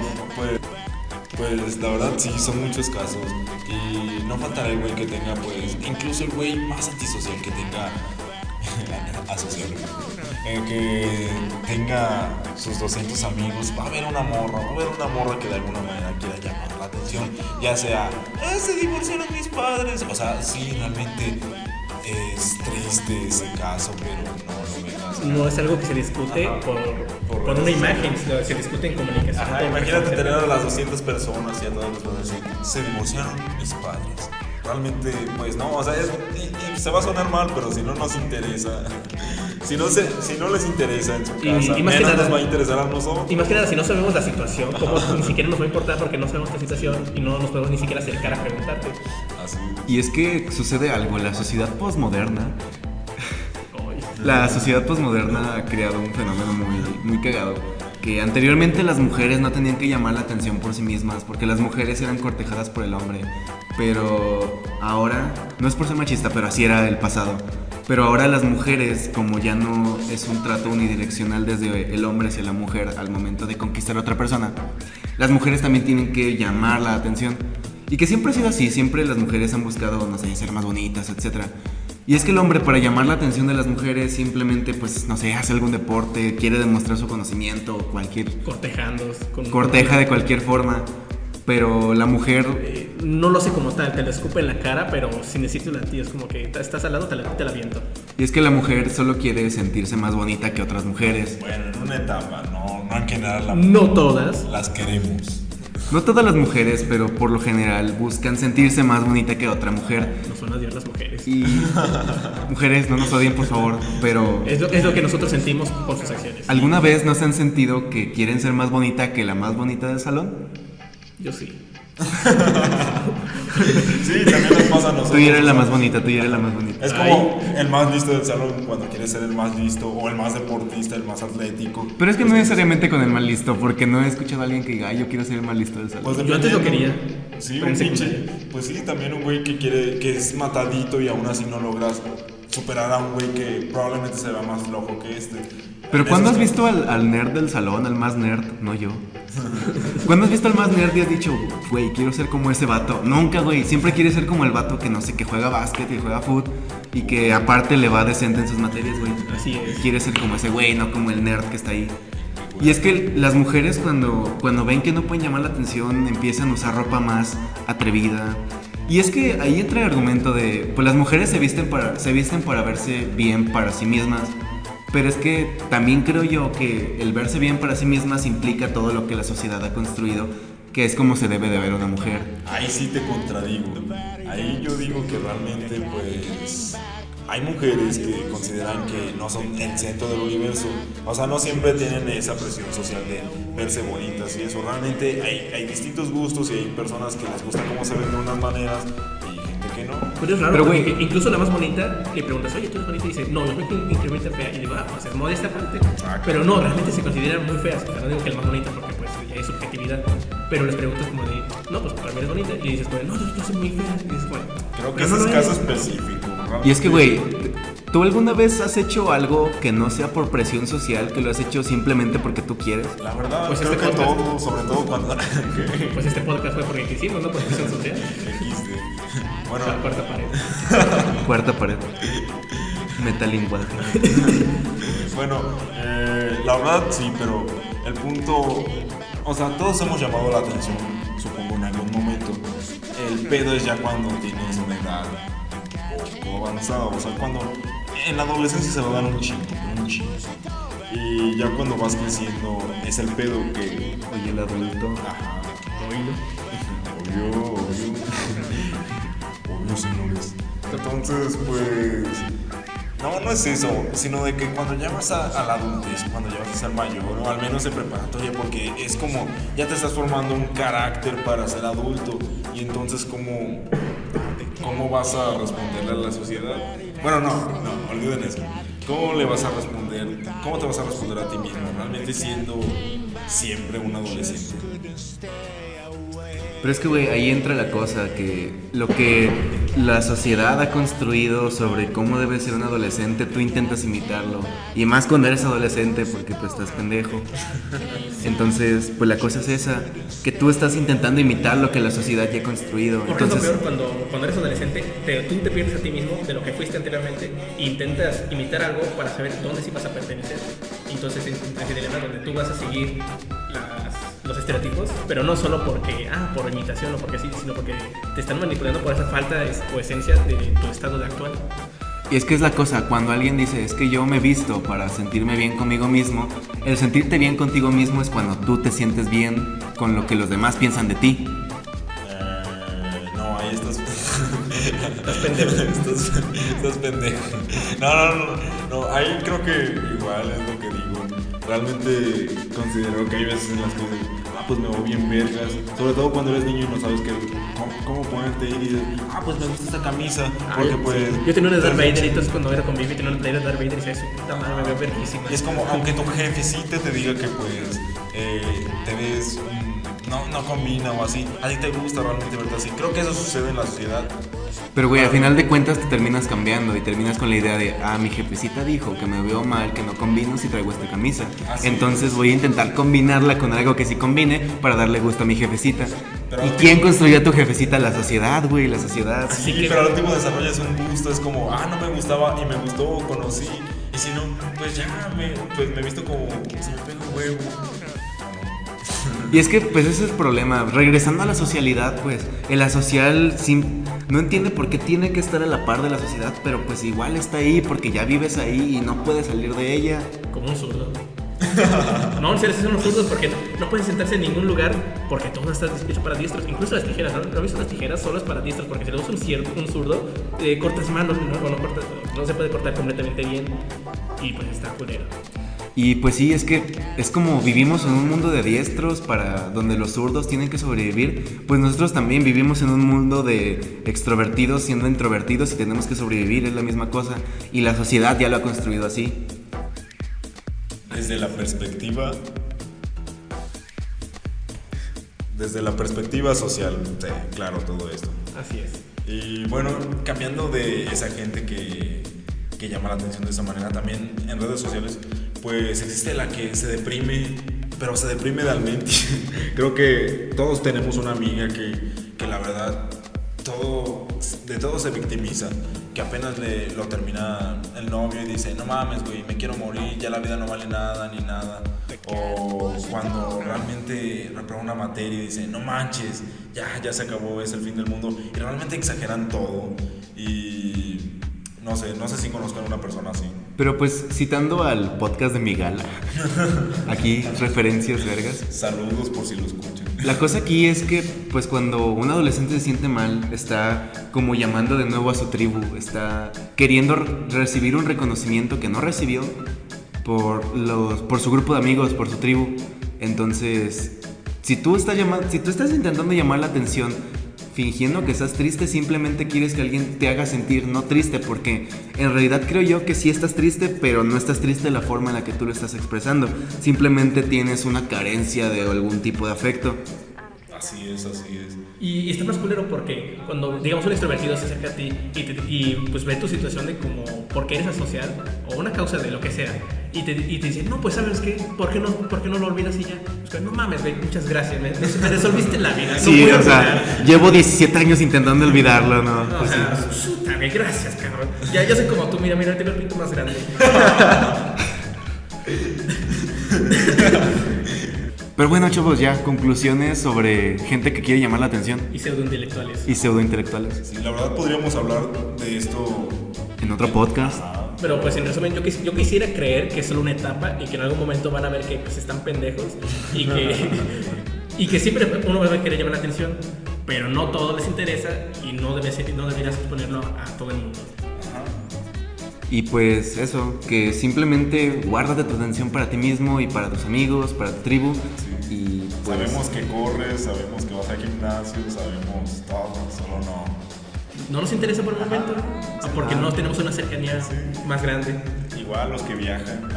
pues la verdad sí, son muchos casos. Y no faltará el güey que tenga, pues, incluso el güey más antisocial que tenga, asocial, que tenga sus 200 amigos. Va a haber una morra que de alguna manera quiera llamar la atención. Ya sea, se divorciaron mis padres. O sea, sí, realmente es triste ese caso, pero no lo veas. No es algo que se discute por una imagen, se discute en comunicación. Ajá, imagínate tener a las 200 personas y a todas las personas decir, se divorciaron mis padres. Realmente, pues no, o sea, y se va a sonar mal, pero si no nos interesa, si no les interesa en su casa, y más que menos nada, nos va a interesar a nosotros. Y más que nada, si no sabemos la situación, como ni siquiera nos va a importar porque no sabemos la situación y no nos podemos ni siquiera acercar a preguntarte. Así. Y es que sucede algo, la sociedad posmoderna ha creado un fenómeno muy cagado. Que anteriormente las mujeres no tenían que llamar la atención por sí mismas, porque las mujeres eran cortejadas por el hombre. Pero ahora, no es por ser machista, pero así era el pasado. Pero ahora las mujeres, como ya no es un trato unidireccional desde el hombre hacia la mujer al momento de conquistar a otra persona, las mujeres también tienen que llamar la atención. Y que siempre ha sido así, siempre las mujeres han buscado, no sé, ser más bonitas, etc. Y es que el hombre, para llamar la atención de las mujeres, simplemente, pues, no sé, hace algún deporte, quiere demostrar su conocimiento, corteja de cualquier forma. Pero la mujer no lo hace como tal, te lo escupe en la cara, pero sin decirte a ti, es como que estás al lado, te la viento. Y es que la mujer solo quiere sentirse más bonita que otras mujeres. Bueno, en una etapa, no en general. No todas. Las queremos. No todas las mujeres, pero por lo general buscan sentirse más bonita que otra mujer. Nos van a odiar las mujeres. Y mujeres, no nos odien, por favor, pero Es lo que nosotros sentimos por sus acciones. ¿alguna vez no se han sentido que quieren ser más bonita que la más bonita del salón? Yo sí. Sí, también nos pasa a nosotros. Tú ya eres la más bonita. Es como el más listo del salón cuando quieres ser el más listo, o el más deportista, el más atlético. Pero es que no necesariamente con el más listo, porque no he escuchado a alguien que diga, yo quiero ser el más listo del salón. Pues Yo antes lo dependiendo. quería. Sí, pero un en pinche. secundaria. Pues sí, también un güey que es matadito y aún así no logras superar a un güey que probablemente se vea más loco que este. Pero En ¿cuándo has esos visto al nerd del salón, al más nerd? No yo. ¿Cuándo has visto al más nerd y has dicho, güey, quiero ser como ese vato? Nunca, güey. Siempre quieres ser como el vato que no sé, que juega básquet y juega fútbol y que aparte le va decente en sus materias, güey. Así es. Quieres ser como ese güey, no como el nerd que está ahí. Y es que las mujeres cuando ven que no pueden llamar la atención empiezan a usar ropa más atrevida. Y es que ahí entra el argumento de, pues las mujeres se visten para verse bien para sí mismas. Pero es que también creo yo que el verse bien para sí mismas implica todo lo que la sociedad ha construido, que es como se debe de ver una mujer. Ahí sí te contradigo. Ahí yo digo que realmente, pues, hay mujeres que consideran que no son el centro del universo. O sea, no siempre tienen esa presión social de verse bonitas y eso. Realmente hay distintos gustos y hay personas que les gusta cómo se ven de unas maneras y gente que no. Pero es raro, Pero, porque güey, incluso la más bonita le preguntas, oye, ¿tú eres bonita? Y dice, no, yo soy increíblemente fea. Y digo, pues es modesta aparte. Exacto. Pero no, realmente se consideran muy feas. O sea, no digo que la más bonita porque pues ya es subjetividad. Pero les preguntas como de, no, pues para mí eres bonita. Y dices, bueno, no, yo soy muy fea. Y dices, bueno, Creo que no, ese no es lo caso eres. específico. Y es que, güey, ¿tú alguna vez has hecho algo que no sea por presión social, que lo has hecho simplemente porque tú quieres? La verdad, Pues creo este que podcast. todo, sobre todo cuando... Pues este podcast fue porque quisimos, ¿no? Por presión social. XD. Bueno, La cuarta pared. Cuarta pared. Metalingual. bueno, la verdad sí, pero el punto... O sea, todos hemos llamado la atención, supongo, en algún momento. El pedo es ya cuando tienes una edad un poco avanzada. O sea, cuando en la adolescencia se lo dan un chingo. Y ya cuando vas creciendo, es el pedo que. Oye, el adulto. Ajá. Oílo. Obvio. Obvio, señores. Entonces, pues. No es eso, sino de que cuando ya vas a la adultez, cuando ya vas a ser mayor, o al menos en preparatoria, porque es como ya te estás formando un carácter para ser adulto, y entonces ¿cómo vas a responderle a la sociedad? Bueno, no, olviden eso. ¿Cómo le vas a responder? ¿Cómo te vas a responder a ti mismo? Realmente siendo siempre un adolescente. Pero es que, güey, ahí entra la cosa, que lo que la sociedad ha construido sobre cómo debe ser un adolescente, tú intentas imitarlo. Y más cuando eres adolescente, porque tú estás pendejo. Entonces, pues la cosa es esa, que tú estás intentando imitar lo que la sociedad ya ha construido. Porque Entonces, es lo peor cuando eres adolescente, tú te pierdes a ti mismo de lo que fuiste anteriormente e intentas imitar algo para saber dónde sí vas a pertenecer. Entonces es un dilema donde tú vas a seguir los estereotipos, pero no solo porque, por imitación o porque sí, sino porque te están manipulando por esa falta o esencia de tu estado de actual. y es que es la cosa, cuando alguien dice, es que yo me visto para sentirme bien conmigo mismo, el sentirte bien contigo mismo es cuando tú te sientes bien con lo que los demás piensan de ti. No, ahí estás. Estás pendejo. Estás pendejo. No, ahí creo que igual es lo que digo. Realmente considero que hay veces en las que pues me voy bien vergas. Sobre todo cuando eres niño y no sabes cómo ponerte y dices, pues me gusta esta camisa. Porque pues. Yo tenía una de Darth Vader y entonces cuando era con Vivi tenía una de Darth Vader y decía, su puta madre, me veo verguísima. Y es como, aunque tu jefecita te diga que pues te ves. No combina o así. A ti te gusta realmente verte así. Creo que eso sucede en la sociedad. Pero, güey, al final de cuentas te terminas cambiando y terminas con la idea de, mi jefecita dijo que me veo mal, que no combino si traigo esta camisa. Entonces voy a intentar combinarla con algo que sí combine para darle gusto a mi jefecita. Pero ¿Y quién construyó a tu jefecita? La sociedad, güey, la sociedad. Sí, pero al último desarrollas un gusto. Es como, no me gustaba y me gustó, conocí. Y si no, pues ya me he visto como, se me pega un huevo. Y es que, pues, ese es el problema. Regresando a la socialidad, pues, el asocial no entiende por qué tiene que estar a la par de la sociedad, pero pues igual está ahí porque ya vives ahí y no puedes salir de ella. Como un zurdo. No, en serio, son los zurdos porque no pueden sentarse en ningún lugar porque todo está hecho para diestros. Incluso las tijeras, ¿no? ¿No has visto las tijeras? Solo es para diestros porque si le usas un zurdo, cortas manos, no se puede cortar completamente bien y pues está culero. Y pues sí, es que es como vivimos en un mundo de diestros donde los zurdos tienen que sobrevivir, pues nosotros también vivimos en un mundo de extrovertidos siendo introvertidos y tenemos que sobrevivir, es la misma cosa, y la sociedad ya lo ha construido así. Desde la perspectiva social, sí, claro, todo esto. Así es. Y bueno, cambiando de esa gente que llama la atención de esa manera, también en redes sociales, pues existe la que se deprime, pero se deprime realmente. Creo que todos tenemos una amiga que la verdad, de todo se victimiza, que apenas lo termina el novio y dice, no mames, güey, me quiero morir, ya la vida no vale nada, ni nada. O cuando realmente reprueba una materia y dice, no manches, ya se acabó, es el fin del mundo. Y realmente exageran todo y no sé si conozcan a una persona así. Pero pues citando al podcast de mi gala, aquí referencias vergas. Saludos por si lo escuchan. La cosa aquí es que pues cuando un adolescente se siente mal, está como llamando de nuevo a su tribu, está queriendo recibir un reconocimiento que no recibió por su grupo de amigos, por su tribu. Entonces, si tú estás intentando llamar la atención fingiendo que estás triste, simplemente quieres que alguien te haga sentir no triste, porque en realidad creo yo que sí estás triste, pero no estás triste de la forma en la que tú lo estás expresando. Simplemente tienes una carencia de algún tipo de afecto. Así es. Y está más culero porque cuando, digamos, un extrovertido se acerca a ti y pues ve tu situación de como porque eres asocial o una causa de lo que sea y te dice, no, pues ¿sabes qué? ¿Por qué no lo olvidas y ya? Pues no mames, güey, muchas gracias, me resolviste la vida. Sí, no o sea, llevo 17 años intentando olvidarlo, ¿no? No, Pues o sea, sí. chuta, güey, gracias, cabrón. Ya soy como tú, mira, tengo el pito más grande. Pero bueno, chavos, ya, conclusiones sobre gente que quiere llamar la atención. Y pseudointelectuales. Y pseudointelectuales. Sí, la verdad podríamos hablar de esto En otro podcast. Ajá, Pero pues en resumen, yo quisiera creer que es solo una etapa y que en algún momento van a ver que pues están pendejos y que, y que siempre uno va a querer llamar la atención, pero no todo les interesa y no deberías exponerlo a todo el mundo. Y pues eso, que simplemente guárdate tu atención para ti mismo y para tus amigos, para tu tribu. Sí. Y pues, Sabemos que corres, sabemos que vas al gimnasio, sabemos todo, solo No nos interesa por el momento, porque no tenemos una cercanía más grande. igual los que viajan.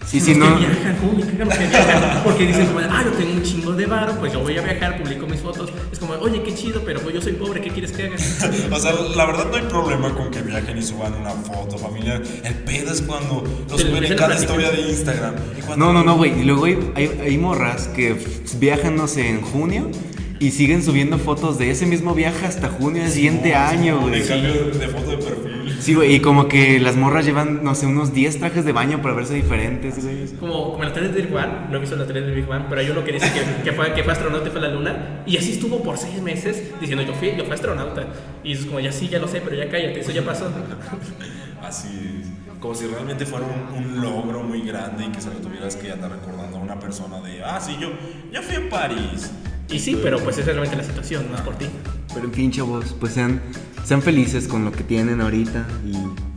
sí, Los no. que viajan, ¿cómo me cagan los que viajan? Porque dicen como, yo tengo un chingo de varo, pues yo voy a viajar, publico mis fotos. Es como, oye, qué chido, pero pues yo soy pobre, ¿qué quieres que haga? O sea, la verdad no hay problema con que viajen y suban una foto familiar. El pedo es cuando lo Te suben en empiezan a cada platicar. historia de Instagram. Y cuando- No, güey. Y luego hay morras que viajan, no sé, en junio y siguen subiendo fotos de ese mismo viaje hasta junio del siguiente año, güey. De cambio de foto de perfil. Sí, güey, y como que las morras llevan, no sé, unos 10 trajes de baño para verse diferentes, güey. Como la teoría de Big Bang, no he visto la teoría de Big Bang, pero hay uno que dice que fue astronauta y fue a la luna, y así estuvo por 6 meses diciendo, yo fui astronauta. Y es como, ya sí, ya lo sé, pero ya cállate, eso ya pasó. Así es. Como si realmente fuera un logro muy grande y que se lo tuvieras que andar recordando a una persona de, sí, yo fui a París. Y sí, pero pues es realmente la situación, no es por ti. Pero en fin, chavos, pues sean felices con lo que tienen ahorita y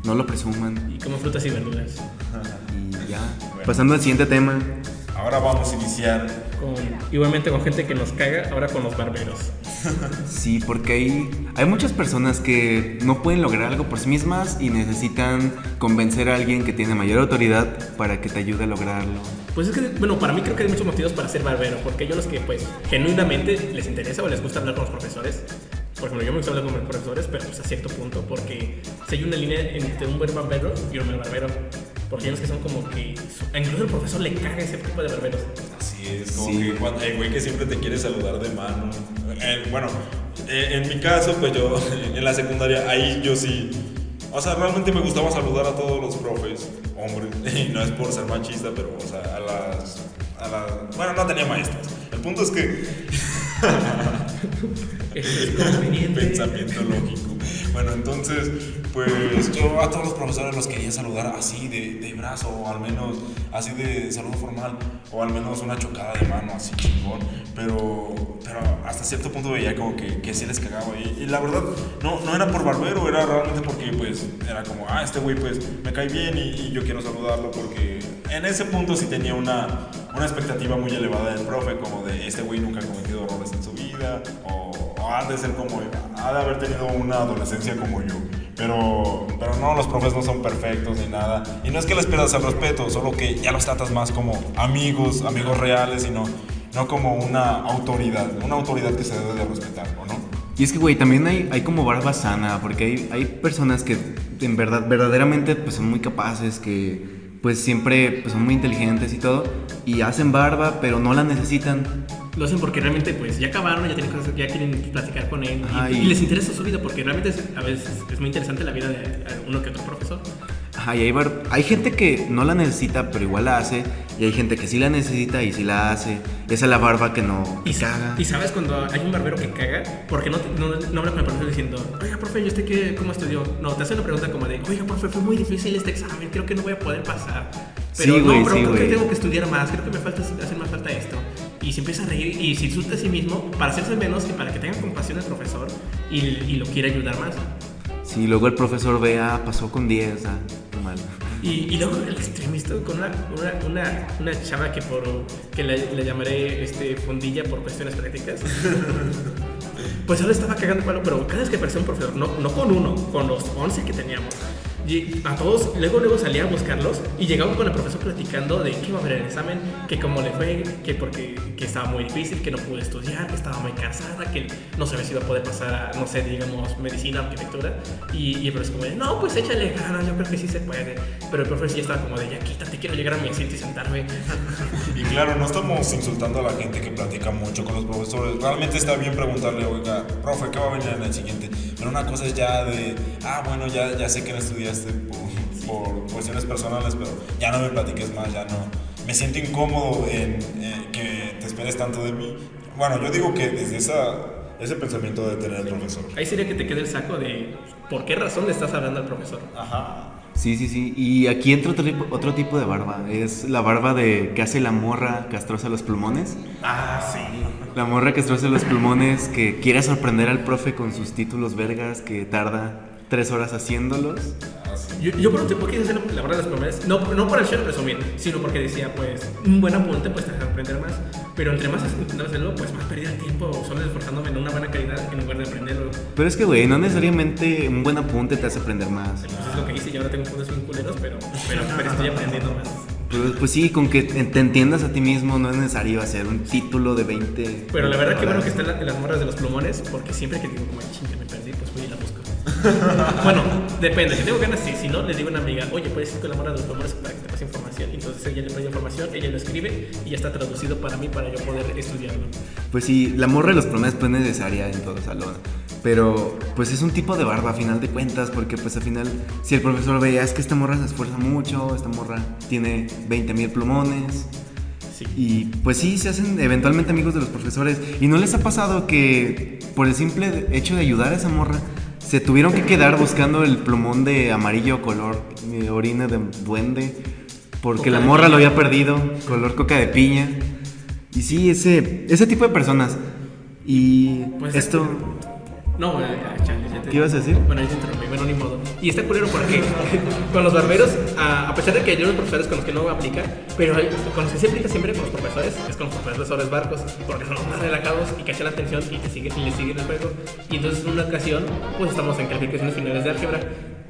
no lo presuman. Y como frutas y verduras. Y ya, pasando al siguiente tema. Ahora vamos a iniciar. Igualmente con gente que nos caga, ahora con los barberos. Sí, porque hay muchas personas que no pueden lograr algo por sí mismas y necesitan convencer a alguien que tiene mayor autoridad para que te ayude a lograrlo. Pues es que, bueno, para mí creo que hay muchos motivos para ser barbero, porque hay unos que pues genuinamente les interesa o les gusta hablar con los profesores. Por ejemplo, yo me gusta hablar con los profesores, pero pues a cierto punto, porque si hay una línea entre un buen barbero y un mal barbero. Porque hay unos que son como que, incluso el profesor le caga ese tipo de barberos. Así es, como Sí. que cuando el güey que siempre te quiere saludar de mano. En mi caso, pues yo en la secundaria, ahí yo sí. O sea, realmente me gustaba saludar a todos los profes, hombres. Y no es por ser machista, pero, o sea, bueno, no tenía maestras. El punto es que. Es conveniente. Pensamiento lógico. Bueno, entonces, pues yo a todos los profesores los quería saludar así de brazo, o al menos así de saludo formal, o al menos una chocada de mano así chingón. Pero hasta cierto punto veía como que sí les cagaba. Y la verdad, no era por barbero, era realmente porque pues era como, este güey pues me cae bien y yo quiero saludarlo porque en ese punto sí tenía una expectativa muy elevada del profe, como de este güey nunca ha cometido errores en su vida, o ha de ser como, ha de haber tenido una adolescencia como yo. Pero no, los profes no son perfectos ni nada. Y no es que les pierdas el respeto, solo que ya los tratas más como amigos reales y no como una autoridad que se debe de respetar, ¿o no? Y es que, güey, también hay como barba sana, porque hay personas que en verdad, verdaderamente pues son muy capaces, que pues siempre pues, son muy inteligentes y todo, y hacen barba, pero no la necesitan. Lo hacen porque realmente pues ya acabaron, ya tienen cosas, ya quieren platicar con él. Ajá, y les interesa su vida, porque realmente a veces es muy interesante la vida de uno que otro profesor. Ajá, y hay gente que no la necesita, pero igual la hace, y hay gente que sí la necesita y sí la hace. Esa es la barba que no Y caga. Y sabes cuando hay un barbero que caga, porque no habla con el profesor diciendo, oiga, profe, ¿y usted cómo estudió? No, te hace una pregunta como de, oiga, profe, fue muy difícil este examen, creo que no voy a poder pasar. Pero Sí, güey, no, pero sí, creo que güey. tengo que estudiar más, creo que me falta hacer más falta esto. Y se empieza a reír y se insulta a sí mismo para hacerse menos y para que tenga compasión al profesor y lo quiera ayudar más. Sí, luego el profesor ve, pasó con 10, qué mal. Y luego el extremista con una chava que le llamaré fundilla por cuestiones prácticas. Pues ahora estaba cagando palo, pero cada vez que aparecía un profesor, no con uno, con los 11 que teníamos. Y a todos, luego salía a buscarlos y llegaba con el profesor platicando de qué iba a haber el examen, que cómo le fue, que estaba muy difícil, que no pude estudiar, que estaba muy cansada, que no sabía si iba a poder pasar a, no sé, digamos, medicina, arquitectura. Y el profesor como de, no, pues échale ganas, yo creo que sí se puede. Pero el profesor ya estaba como de, ya quítate, quiero llegar a mi asiento y sentarme. Y claro, no estamos insultando a la gente que platica mucho con los profesores. Realmente está bien preguntarle, oiga, profe, ¿qué va a venir en el siguiente? Pero una cosa es ya de, bueno, ya sé que no estudiaste por cuestiones personales, pero ya no me platiques más, ya no. Me siento incómodo en que te esperes tanto de mí. Bueno, yo digo que desde ese pensamiento de tener el profesor. Ahí sería que te quede el saco de por qué razón le estás hablando al profesor. Ajá. Sí. Y aquí entra otro tipo de barba. Es la barba que hace la morra castrosa los plumones. Ah, sí. La morra castrosa los plumones que quiere sorprender al profe con sus títulos vergas que tarda 3 horas haciéndolos. Yo por un tiempo quise hacer la verdad de los primeros, no por el show presumir, sino porque decía, pues, un buen apunte pues te hace aprender más, pero entre más intentaba hacerlo, pues más perdía el tiempo solo esforzándome en una buena calidad en lugar de aprenderlo. Pero es que, güey, no necesariamente un buen apunte te hace aprender más. Entonces es lo que hice y ahora tengo puntos bien culeros, pero estoy aprendiendo más. Pues sí, con que te entiendas a ti mismo no es necesario hacer un título de 20. Pero la verdad que bueno que están las morras de los plumones, porque siempre que digo como chinga me perdí, pues voy y la busco. Bueno, depende, si tengo ganas sí, si no les digo a una amiga, oye, puedes ir con la morra de los plumones para que te pase información. Y entonces ella le pide información, ella lo escribe y ya está traducido para mí para yo poder estudiarlo. Pues sí, la morra de los plumones pues es necesaria en todo salón. Pero pues es un tipo de barba a final de cuentas, porque pues al final si el profesor veía es que esta morra se esfuerza mucho, esta morra tiene 20,000 plumones. Sí. Y pues sí, se hacen eventualmente amigos de los profesores. ¿Y no les ha pasado que por el simple hecho de ayudar a esa morra se tuvieron que quedar buscando el plumón de amarillo color orina de duende? Porque Coca la de morra lo piña. había perdido, color coca de piña. Y sí, ese tipo de personas. Y Pues esto... No, chale, ya te... ¿Qué ibas a decir? Bueno, yo te interrumpí, bueno, ni modo. Y está culero porque con los barberos, a pesar de que hay unos profesores con los que no aplica, pero con los que se aplica siempre con los profesores, es con los profesores barcos, porque son los más relajados y cachan la atención y le siguen el juego. Y entonces en una ocasión, pues estamos en calificaciones finales de álgebra.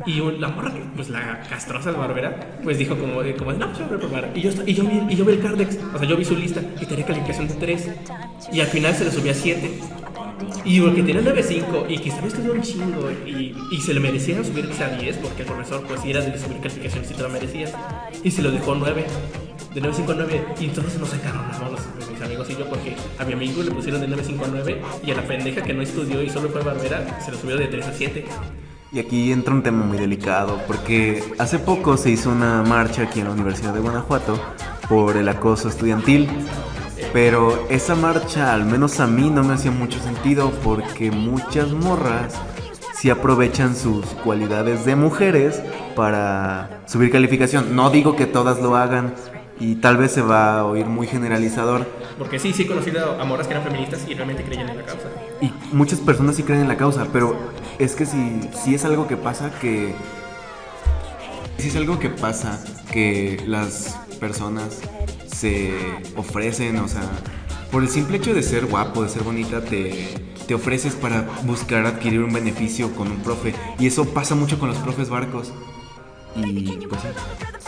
Y la morra, pues la castrosa barbera, pues dijo como no, yo voy a reprobar. Y yo vi el Cardex, o sea, yo vi su lista y tenía calificación de 3. Y al final se le subió a 7. Y porque tenía 9.5 y que estaba estudiando un chingo y se le merecía subirse a 10 porque el profesor pues era de subir calificaciones si te lo merecías. Y se lo dejó 9. De 9.5 a 9. Y entonces nos sacaron mis amigos y yo porque a mi amigo le pusieron de 9.5 a 9 y a la pendeja que no estudió y solo fue barbera se lo subió de 3 a 7. Y aquí entra un tema muy delicado, porque hace poco se hizo una marcha aquí en la Universidad de Guanajuato por el acoso estudiantil. Pero esa marcha, al menos a mí, no me hacía mucho sentido, porque muchas morras sí aprovechan sus cualidades de mujeres para subir calificación. No digo que todas lo hagan, y tal vez se va a oír muy generalizador. Porque sí he conocido a morras que eran feministas y realmente creían en la causa. Y muchas personas sí creen en la causa, pero es que si es algo que pasa que... Si es algo que pasa que las personas se ofrecen, o sea, por el simple hecho de ser guapo, de ser bonita, te ofreces para buscar adquirir un beneficio con un profe. Y eso pasa mucho con los profes barcos. Y pues sí.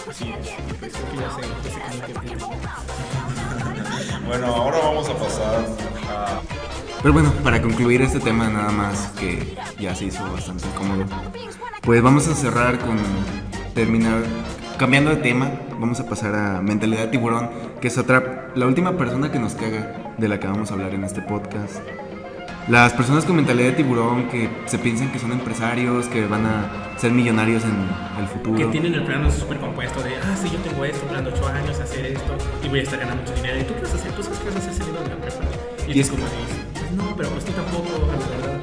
Así es, pues creo que ya sé Bueno, ahora vamos a pasar a... Pero bueno, para concluir este tema nada más, que ya se hizo bastante incómodo, pues vamos a cerrar con cambiando de tema, vamos a pasar a mentalidad de tiburón, que es la última persona que nos caga de la que vamos a hablar en este podcast. Las personas con mentalidad de tiburón que se piensan que son empresarios, que van a ser millonarios en el futuro. que tienen el plan súper compuesto de, sí, yo tengo esto, plan de 8 años, hacer esto, y voy a estar ganando mucho dinero. ¿Y tú qué vas a hacer? ¿Tú sabes qué vas a hacer saliendo de la prepa? Y es como dices, pues no, pero pues tú tampoco, la verdad.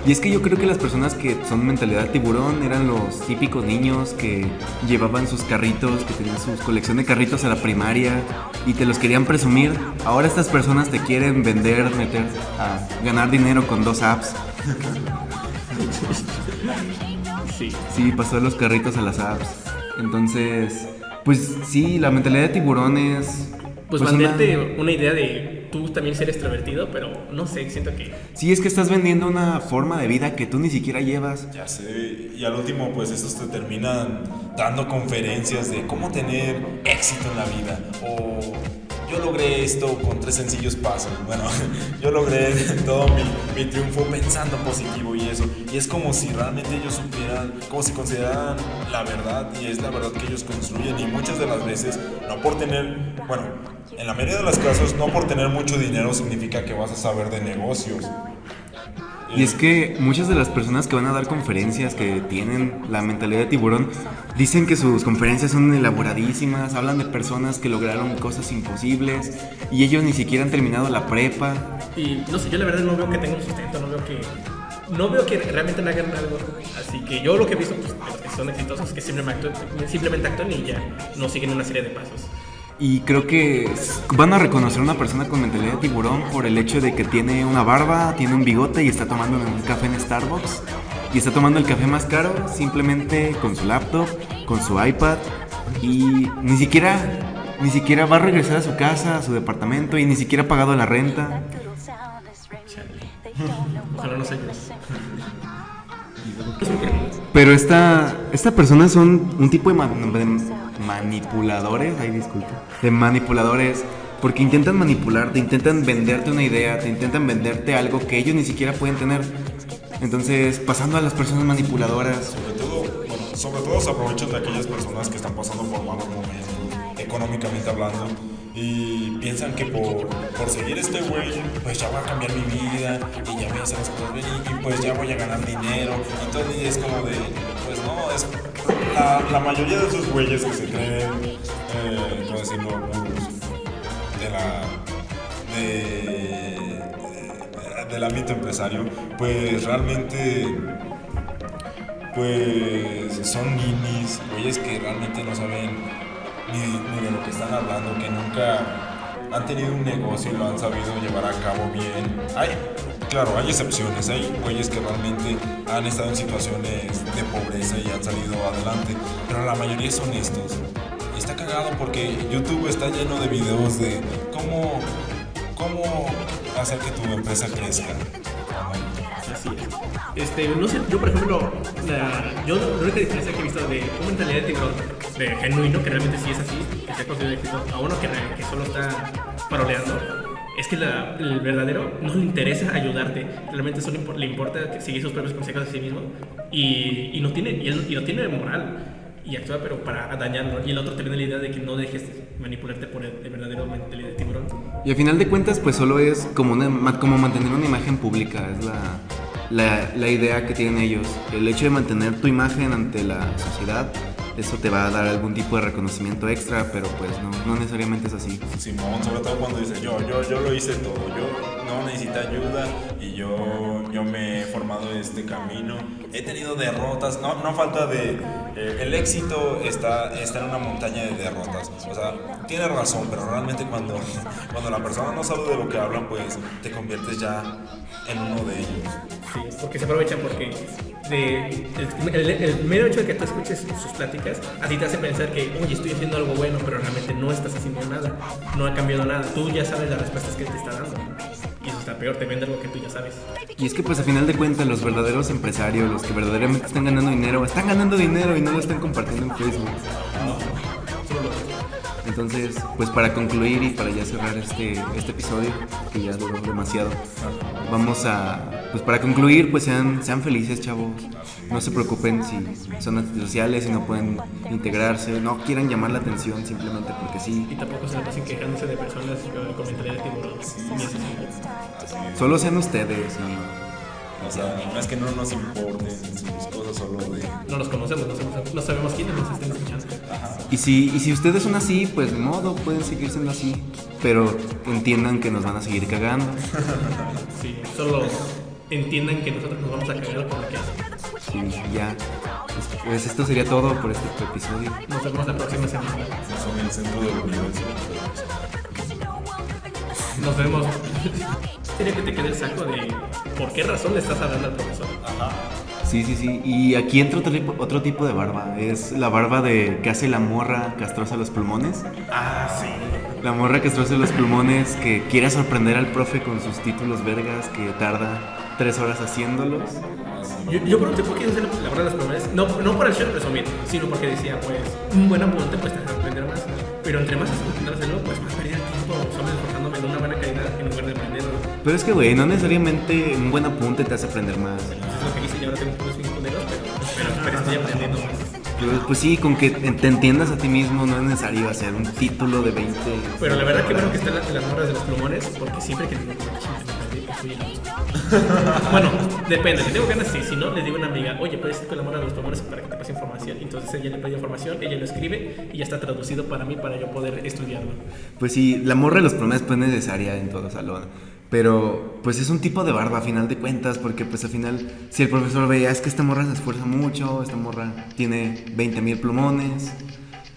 Y es que yo creo que las personas que son mentalidad de tiburón eran los típicos niños que llevaban sus carritos, que tenían su colección de carritos a la primaria y te los querían presumir. Ahora estas personas te quieren meter a ganar dinero con 2 apps. Sí, pasó los carritos a las apps. Entonces, pues sí, la mentalidad de tiburón es... Pues venderte una idea de tú también ser extrovertido, pero no sé, siento que... Sí, es que estás vendiendo una forma de vida que tú ni siquiera llevas. Ya sé, y al último pues estos te terminan dando conferencias de cómo tener éxito en la vida, o yo logré esto con 3 sencillos pasos. Bueno, yo logré todo mi triunfo pensando positivo y eso, y es como si realmente ellos supieran, como si consideraran la verdad, y es la verdad que ellos construyen, y muchas de las veces no por tener, bueno, en la mayoría de los casos no por tener mucho dinero significa que vas a saber de negocios. Y es que muchas de las personas que van a dar conferencias que tienen la mentalidad de tiburón dicen que sus conferencias son elaboradísimas, hablan de personas que lograron cosas imposibles y ellos ni siquiera han terminado la prepa. Y no sé, yo la verdad no veo que tenga un sustento, no veo no veo que realmente no hagan algo. Así que yo lo que he visto, pues, de los que son exitosos es que simplemente actúan y ya no siguen una serie de pasos. Y creo que van a reconocer a una persona con mentalidad de tiburón por el hecho de que tiene una barba, tiene un bigote y está tomando un café en Starbucks. Y está tomando el café más caro simplemente con su laptop, con su iPad. Y ni siquiera va a regresar a su casa, a su departamento, y ni siquiera ha pagado la renta. Ojalá no sé yo. Pero esta persona son un tipo de manipuladores, ay disculpa, de manipuladores, porque intentan manipularte, intentan venderte una idea, te intentan venderte algo que ellos ni siquiera pueden tener. Entonces, pasando a las personas manipuladoras. Sobre todo se aprovechan de aquellas personas que están pasando por malos momentos, económicamente hablando, y piensan que por seguir este güey, pues ya va a cambiar mi vida, y ya voy a hacer las cosas bien, y pues ya voy a ganar dinero, y todo, y es como de, pues no, es la mayoría de esos güeyes que se creen, ¿cómo decirlo? Del ámbito empresario, pues realmente pues son ninis, güeyes que realmente no saben ni de lo que están hablando, que nunca han tenido un negocio y lo han sabido llevar a cabo bien. Claro, hay excepciones, hay güeyes que realmente han estado en situaciones de pobreza y han salido adelante, pero la mayoría son estos. Y está cagado porque YouTube está lleno de videos de cómo hacer que tu empresa crezca. Así es. No sé, yo por ejemplo, yo la única diferencia que he visto de una mentalidad de tiburón, de genuino, que realmente sí es así, que se ha conseguido éxito, a uno que solo está paroleando, es que el verdadero no le interesa ayudarte, realmente solo le importa seguir sus propios consejos de sí mismo y no tiene moral. Y actúa pero para dañarlo, y el otro te viene la idea de que no dejes manipularte por el verdadero mentalidad de tiburón. Y al final de cuentas pues solo es como mantener una imagen pública, es la idea que tienen ellos. El hecho de mantener tu imagen ante la sociedad, eso te va a dar algún tipo de reconocimiento extra, pero pues no necesariamente es así. Simón, sobre todo cuando dice yo lo hice todo, yo no necesito ayuda y yo me he formado este camino, he tenido derrotas, no falta el éxito está en una montaña de derrotas, o sea, tiene razón, pero realmente cuando la persona no sabe de lo que hablan, pues te conviertes ya en uno de ellos. Sí, porque se aprovechan porque el mero hecho de que tú escuches sus pláticas a ti te hace pensar que, oye, estoy haciendo algo bueno, pero realmente no estás haciendo nada, no ha cambiado nada, tú ya sabes las respuestas que él te está dando. Y eso está peor, te vende algo que tú ya sabes. Y es que pues a final de cuentas los verdaderos empresarios, los que verdaderamente están ganando dinero y no lo están compartiendo en Facebook. Entonces, pues para concluir y para ya cerrar este episodio, que ya duró demasiado, vamos a, pues para concluir, pues sean felices, chavos. No se preocupen si son antisociales, si no pueden integrarse, no quieran llamar la atención simplemente porque sí. Y tampoco se la pasen quejándose de personas con mentalidad de tiburón. Ni así. Solo sean ustedes y... O sea, no es que no nos importen sus cosas, solo de... No los conocemos, no sabemos quiénes nos estén escuchando. Y si ustedes son así, pues de modo, pueden seguir siendo así. Pero entiendan que nos van a seguir cagando. Sí, solo entiendan que nosotros nos vamos a cagar por lo que hacen. Sí, ya. Pues esto sería todo por este episodio. Nos vemos la próxima semana. Son el centro del universo. Nos vemos. Sería que te quede el saco de por qué razón le estás hablando al profesor. Ajá. Sí. Y aquí entra otro tipo de barba. Es la barba que hace la morra castrosa los pulmones. Ah, sí. La morra castrosa los pulmones que quiere sorprender al profe con sus títulos vergas, que tarda 3 horas haciéndolos. Yo pregunté por qué no se la barra de los pulmones. No por el show de presumir, sino porque decía, pues, un buen apunte pues te hace aprender más. Pero entre más intentas hacerlo, pues más perdía el tiempo solo esforzándome en una buena calidad en lugar de aprenderlo. Pero es que, güey, no necesariamente un buen apunte te hace aprender más. Eso es lo que hice y ahora tengo puros 5 culeros, pero estoy aprendiendo más. Pues sí, con que te entiendas a ti mismo no es necesario hacer un título de 20. Pero la verdad que bueno que están las morras de los plumones, porque siempre que les digo bueno, depende, si tengo ganas sí, si no les digo a una amiga, oye, puedes ir con la morra de los plumones para que te pase información. Entonces ella le pide información, ella lo escribe y ya está traducido para mí para yo poder estudiarlo. Pues sí, la morra de los plumones pues es necesaria en todo salón. Pero pues es un tipo de barba a final de cuentas, porque pues al final si el profesor veía es que esta morra se esfuerza mucho, esta morra tiene 20,000 plumones.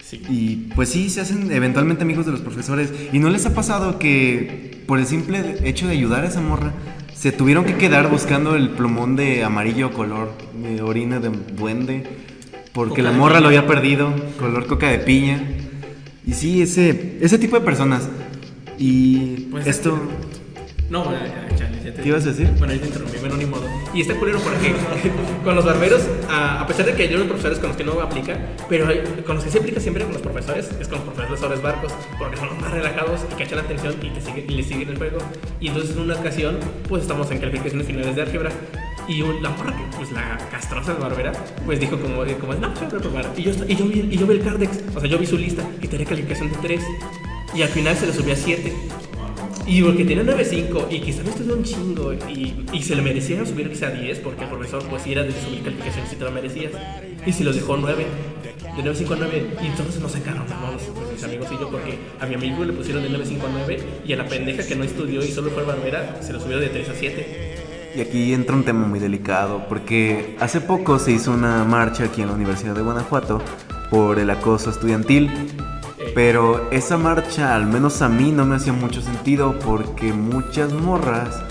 Sí. Y pues sí, se hacen eventualmente amigos de los profesores. ¿Y no les ha pasado que por el simple hecho de ayudar a esa morra se tuvieron que quedar buscando el plumón de amarillo color orina de duende? Porque Coca la de morra lo piña. había perdido, color coca de piña. Y sí, ese tipo de personas. Y Pues esto... No, chale, ya te... ¿Qué ibas a decir? Bueno, ahí te interrumpí, bueno, ni modo. Y está culero porque con los barberos, a pesar de que hay unos profesores con los que no aplica, pero con los que se aplica siempre con los profesores, es con los profesores barcos, porque son los más relajados y cachan la atención y le siguen el juego. Y entonces en una ocasión, pues estamos en calificaciones finales de álgebra. Y la morra que, pues la castrosa barbera, pues dijo como no, yo voy a reprobar. Y yo vi el Cardex, o sea, yo vi su lista y tenía calificación de 3. Y al final se le subió a 7. Y porque tenía 9.5 y quizá me estudió un chingo y se le merecía subir quizá a 10 porque el profesor pues sí era de subir calificaciones si te lo merecías. Y si los dejó 9, de 9.5 a 9. Y entonces nos sacaron, vamos, pues, mis amigos y yo, porque a mi amigo le pusieron de 9.5 a 9 y a la pendeja que no estudió y solo fue barbera se lo subió de 3 a 7. Y aquí entra un tema muy delicado, porque hace poco se hizo una marcha aquí en la Universidad de Guanajuato por el acoso estudiantil. Pero esa marcha, al menos a mí, no me hacía mucho sentido, porque muchas morras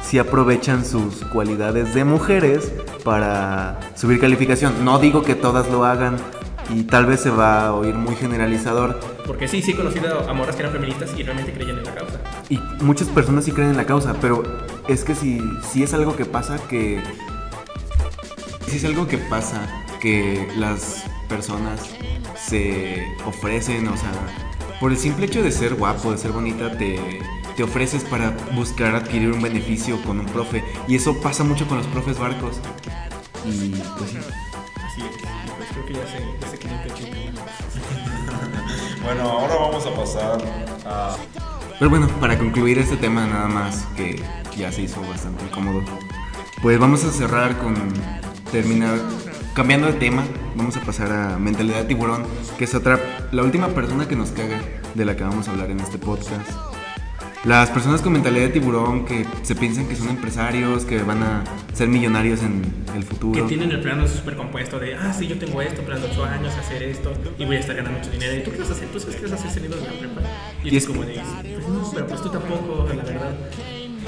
sí aprovechan sus cualidades de mujeres para subir calificación. No digo que todas lo hagan, y tal vez se va a oír muy generalizador. Porque sí he conocido a morras que eran feministas y realmente creían en la causa. Y muchas personas sí creen en la causa, pero es que si es algo que pasa que... Si es algo que pasa que las personas se ofrecen, o sea, por el simple hecho de ser guapo, de ser bonita, te ofreces para buscar adquirir un beneficio con un profe. Y eso pasa mucho con los profes barcos. Y pues sí. Así es, y pues creo que ya se quedó el cachito. Bueno, ahora vamos a pasar a... Pero bueno, para concluir este tema nada más, que ya se hizo bastante incómodo, pues vamos a cerrar con terminar cambiando de tema. Vamos a pasar a mentalidad de tiburón, que es la última persona que nos caga de la que vamos a hablar en este podcast. Las personas con mentalidad de tiburón que se piensan que son empresarios, que van a ser millonarios en el futuro. Que tienen el plan súper compuesto de, sí, yo tengo esto, plan de 8 años, hacer esto, y voy a estar ganando mucho dinero. ¿Y tú qué vas a hacer? ¿Tú sabes qué vas a hacer saliendo de la prepa? Y es como de, pues no, pero pues tú tampoco, la verdad.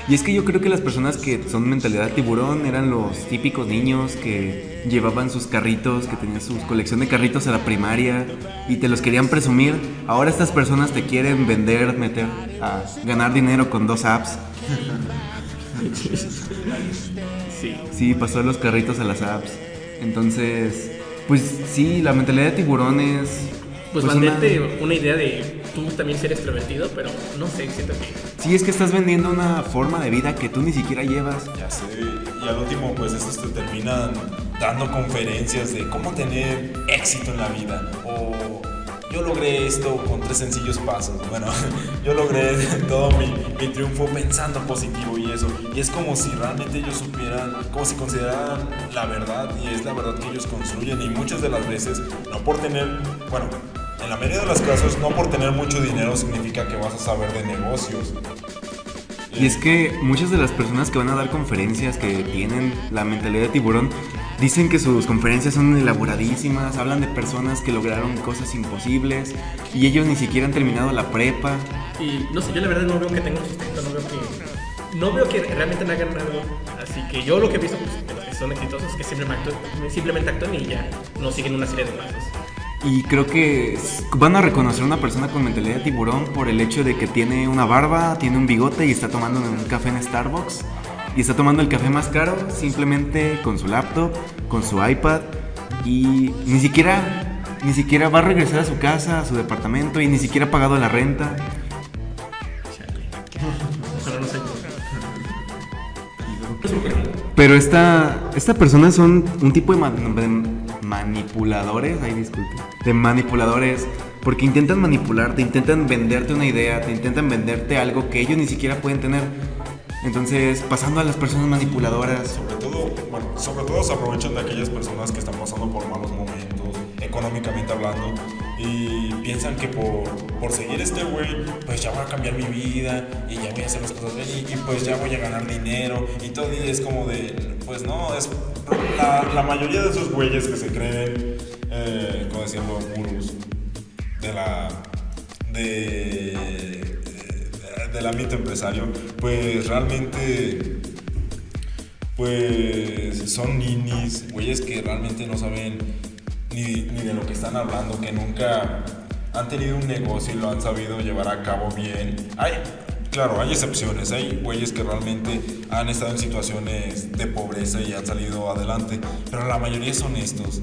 Y es que yo creo que las personas que son mentalidad de tiburón eran los típicos niños que llevaban sus carritos, que tenían su colección de carritos a la primaria y te los querían presumir. Ahora estas personas te quieren vender, meter a ganar dinero con 2 apps. Sí. Sí, pasó los carritos a las apps. Entonces, pues sí, la mentalidad de tiburón es... Pues venderte una idea de tú también ser extrovertido, pero no sé, siento que... Sí, es que estás vendiendo una forma de vida que tú ni siquiera llevas. Ya sé, y al último pues estos te terminan dando conferencias de cómo tener éxito en la vida. O yo logré esto con 3 sencillos pasos. Bueno, yo logré todo mi triunfo pensando positivo y eso. Y es como si realmente ellos supieran, como si consideraran la verdad, y es la verdad que ellos construyen. Y muchas de las veces, no por tener, bueno, en la mayoría de los casos, no por tener mucho dinero significa que vas a saber de negocios. Y es que muchas de las personas que van a dar conferencias que tienen la mentalidad de tiburón dicen que sus conferencias son elaboradísimas, hablan de personas que lograron cosas imposibles y ellos ni siquiera han terminado la prepa. Y no sé, yo la verdad no veo que tengan sustento, no veo que realmente no hagan algo. Así que yo lo que he visto pues, de los que son exitosos es que simplemente actúan y ya no siguen una serie de pasos. Y creo que van a reconocer a una persona con mentalidad de tiburón por el hecho de que tiene una barba, tiene un bigote y está tomando un café en Starbucks. Y está tomando el café más caro simplemente con su laptop, con su iPad. Y ni siquiera va a regresar a su casa, a su departamento, y ni siquiera ha pagado la renta. Ojalá no sé. Pero esta persona son un tipo de manipuladores, de manipuladores, porque intentan manipularte, intentan venderte una idea, te intentan venderte algo que ellos ni siquiera pueden tener. Entonces, pasando a las personas manipuladoras. Sobre todo se aprovechan de aquellas personas que están pasando por malos momentos, económicamente hablando, y piensan que por seguir este güey, pues ya voy a cambiar mi vida y ya voy a hacer las cosas bien y pues ya voy a ganar dinero y todo, y es como de, pues no, es la mayoría de esos güeyes que se creen, como decíamos, gurús del ámbito empresario, pues realmente pues son ninis, güeyes que realmente no saben ni de lo que están hablando, que nunca han tenido un negocio y lo han sabido llevar a cabo bien. Claro, hay excepciones, hay güeyes que realmente han estado en situaciones de pobreza y han salido adelante, pero la mayoría son estos.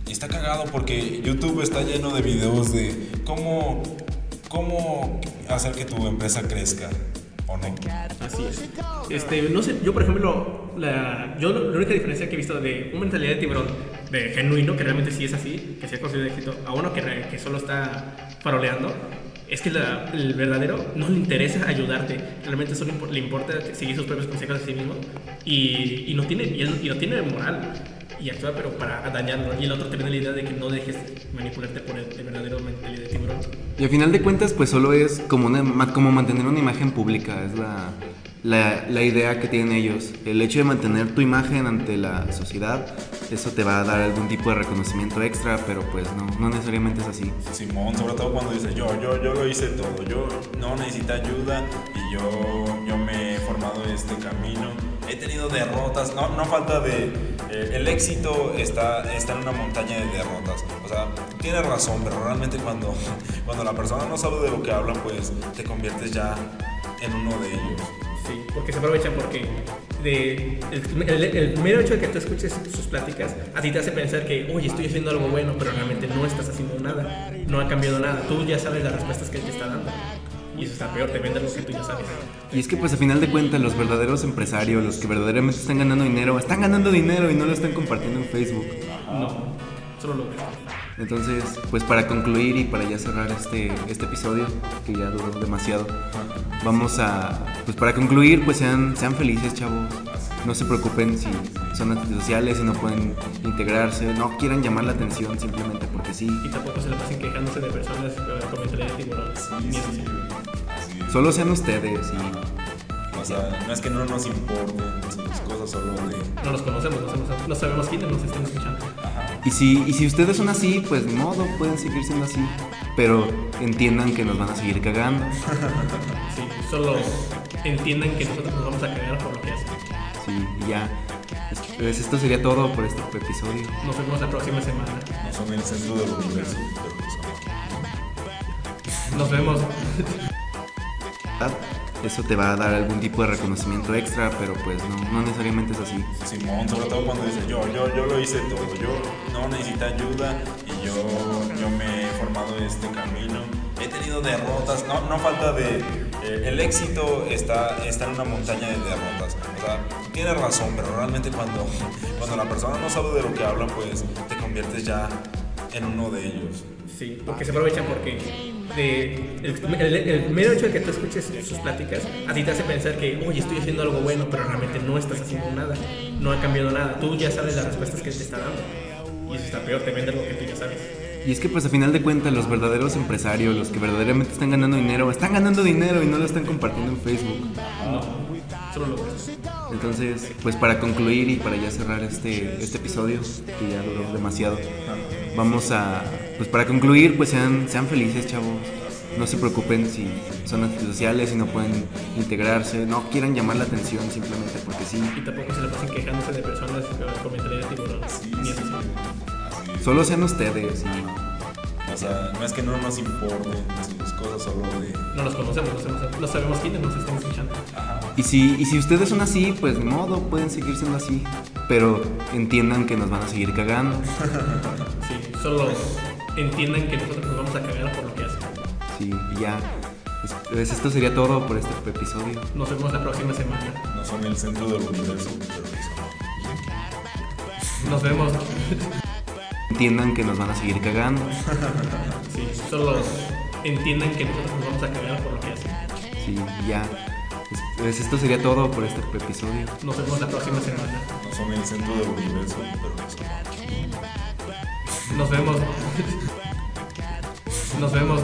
Y está cagado porque YouTube está lleno de videos de cómo hacer que tu empresa crezca, ¿o no? Así es. No sé, yo por ejemplo, la única diferencia que he visto de una mentalidad de tiburón, de genuino, que realmente sí es así, que se ha conseguido éxito, a uno que solo está faroleando, es que el verdadero no le interesa ayudarte, realmente solo le importa seguir sus propios consejos de sí mismo y no tiene moral y actúa pero para dañarlo, y el otro te viene la idea de que no dejes manipularte por el verdadero mentalidad de tiburón. Y al final de cuentas, pues solo es como mantener una imagen pública, es la idea que tienen ellos. El hecho de mantener tu imagen ante la sociedad, eso te va a dar algún tipo de reconocimiento extra, pero pues no necesariamente es así. Simón, sobre todo cuando dice yo lo hice todo, yo no necesito ayuda y yo me he formado este camino, he tenido derrotas, no falta de... el éxito está en una montaña de derrotas. O sea, tienes razón, pero realmente cuando la persona no sabe de lo que habla, pues te conviertes ya en uno de ellos. Sí, porque se aprovechan porque el mero hecho de que tú escuches sus pláticas a ti te hace pensar que, oye, estoy haciendo algo bueno, pero realmente no estás haciendo nada, no ha cambiado nada, tú ya sabes las respuestas que él te está dando. Y eso está peor, te venden lo que tú ya sabes. Y es que pues a final de cuentas los verdaderos empresarios, los que verdaderamente están ganando dinero y no lo están compartiendo en Facebook. No, solo lo ves. Entonces, pues para concluir y para ya cerrar este episodio, que ya duró demasiado, vamos a, pues para concluir, pues sean felices, chavos. No se preocupen si son antisociales, si no pueden integrarse, no quieran llamar la atención simplemente porque sí. Y tampoco se la pasen quejándose de personas con mentalidad de tiburón. Solo sean ustedes y... O sea, no es que no nos importen sus cosas, solo de... No los conocemos, no sabemos quiénes nos están escuchando. Y si ustedes son así, pues ni modo, pueden seguir siendo así. Pero entiendan que nos van a seguir cagando. Sí, solo entiendan que nosotros nos vamos a cagar por lo que hacen. Sí, y ya. Pues esto sería todo por este episodio. Nos vemos la próxima semana. No son el centro del universo, pero pues Nos vemos. Eso te va a dar algún tipo de reconocimiento extra, pero pues no necesariamente es así. Simón, sobre todo cuando dice yo lo hice todo, yo no necesito ayuda y yo me he formado este camino, he tenido derrotas, no falta de... el éxito está en una montaña de derrotas. O sea, tienes razón, pero realmente cuando la persona no sabe de lo que habla, pues te conviertes ya en uno de ellos. Sí, porque se aprovechan porque el mero hecho de que tú escuches sus pláticas a ti te hace pensar que, oye, estoy haciendo algo bueno, pero realmente no estás haciendo nada, no ha cambiado nada, tú ya sabes las respuestas que él te está dando. Y eso está peor, te venden lo que tú ya sabes. Y es que pues a final de cuentas los verdaderos empresarios, los que verdaderamente están ganando dinero y no lo están compartiendo en Facebook. No, solo lo ves. Entonces, pues para concluir y para ya cerrar este episodio, que ya duró demasiado, vamos a, pues para concluir, pues sean felices, chavos. No se preocupen si son antisociales, si no pueden integrarse, no quieran llamar la atención simplemente porque sí. Y tampoco se la pasen quejándose de personas con mentalidad de tiburón. Ni así. Solo sean ustedes y... O sea, no es que no nos importen sus cosas, solo de... No los conocemos, no sabemos quiénes nos están escuchando. Y si ustedes son así, pues ni modo, pueden seguir siendo así. Pero entiendan que nos van a seguir cagando. Sí, solo entiendan que nosotros nos vamos a cagar por lo que hacen. Sí, y ya. Pues esto sería todo por este episodio. Nos vemos la próxima semana. No son el centro del universo, pero Nos vemos. Entiendan que nos van a seguir cagando. Sí, solo entiendan que nosotros nos vamos a cagar por lo que hacen. Sí, y ya. Pues esto sería todo por este episodio. Nos vemos la próxima semana. no son el centro del universo, pero Nos vemos. Nos vemos.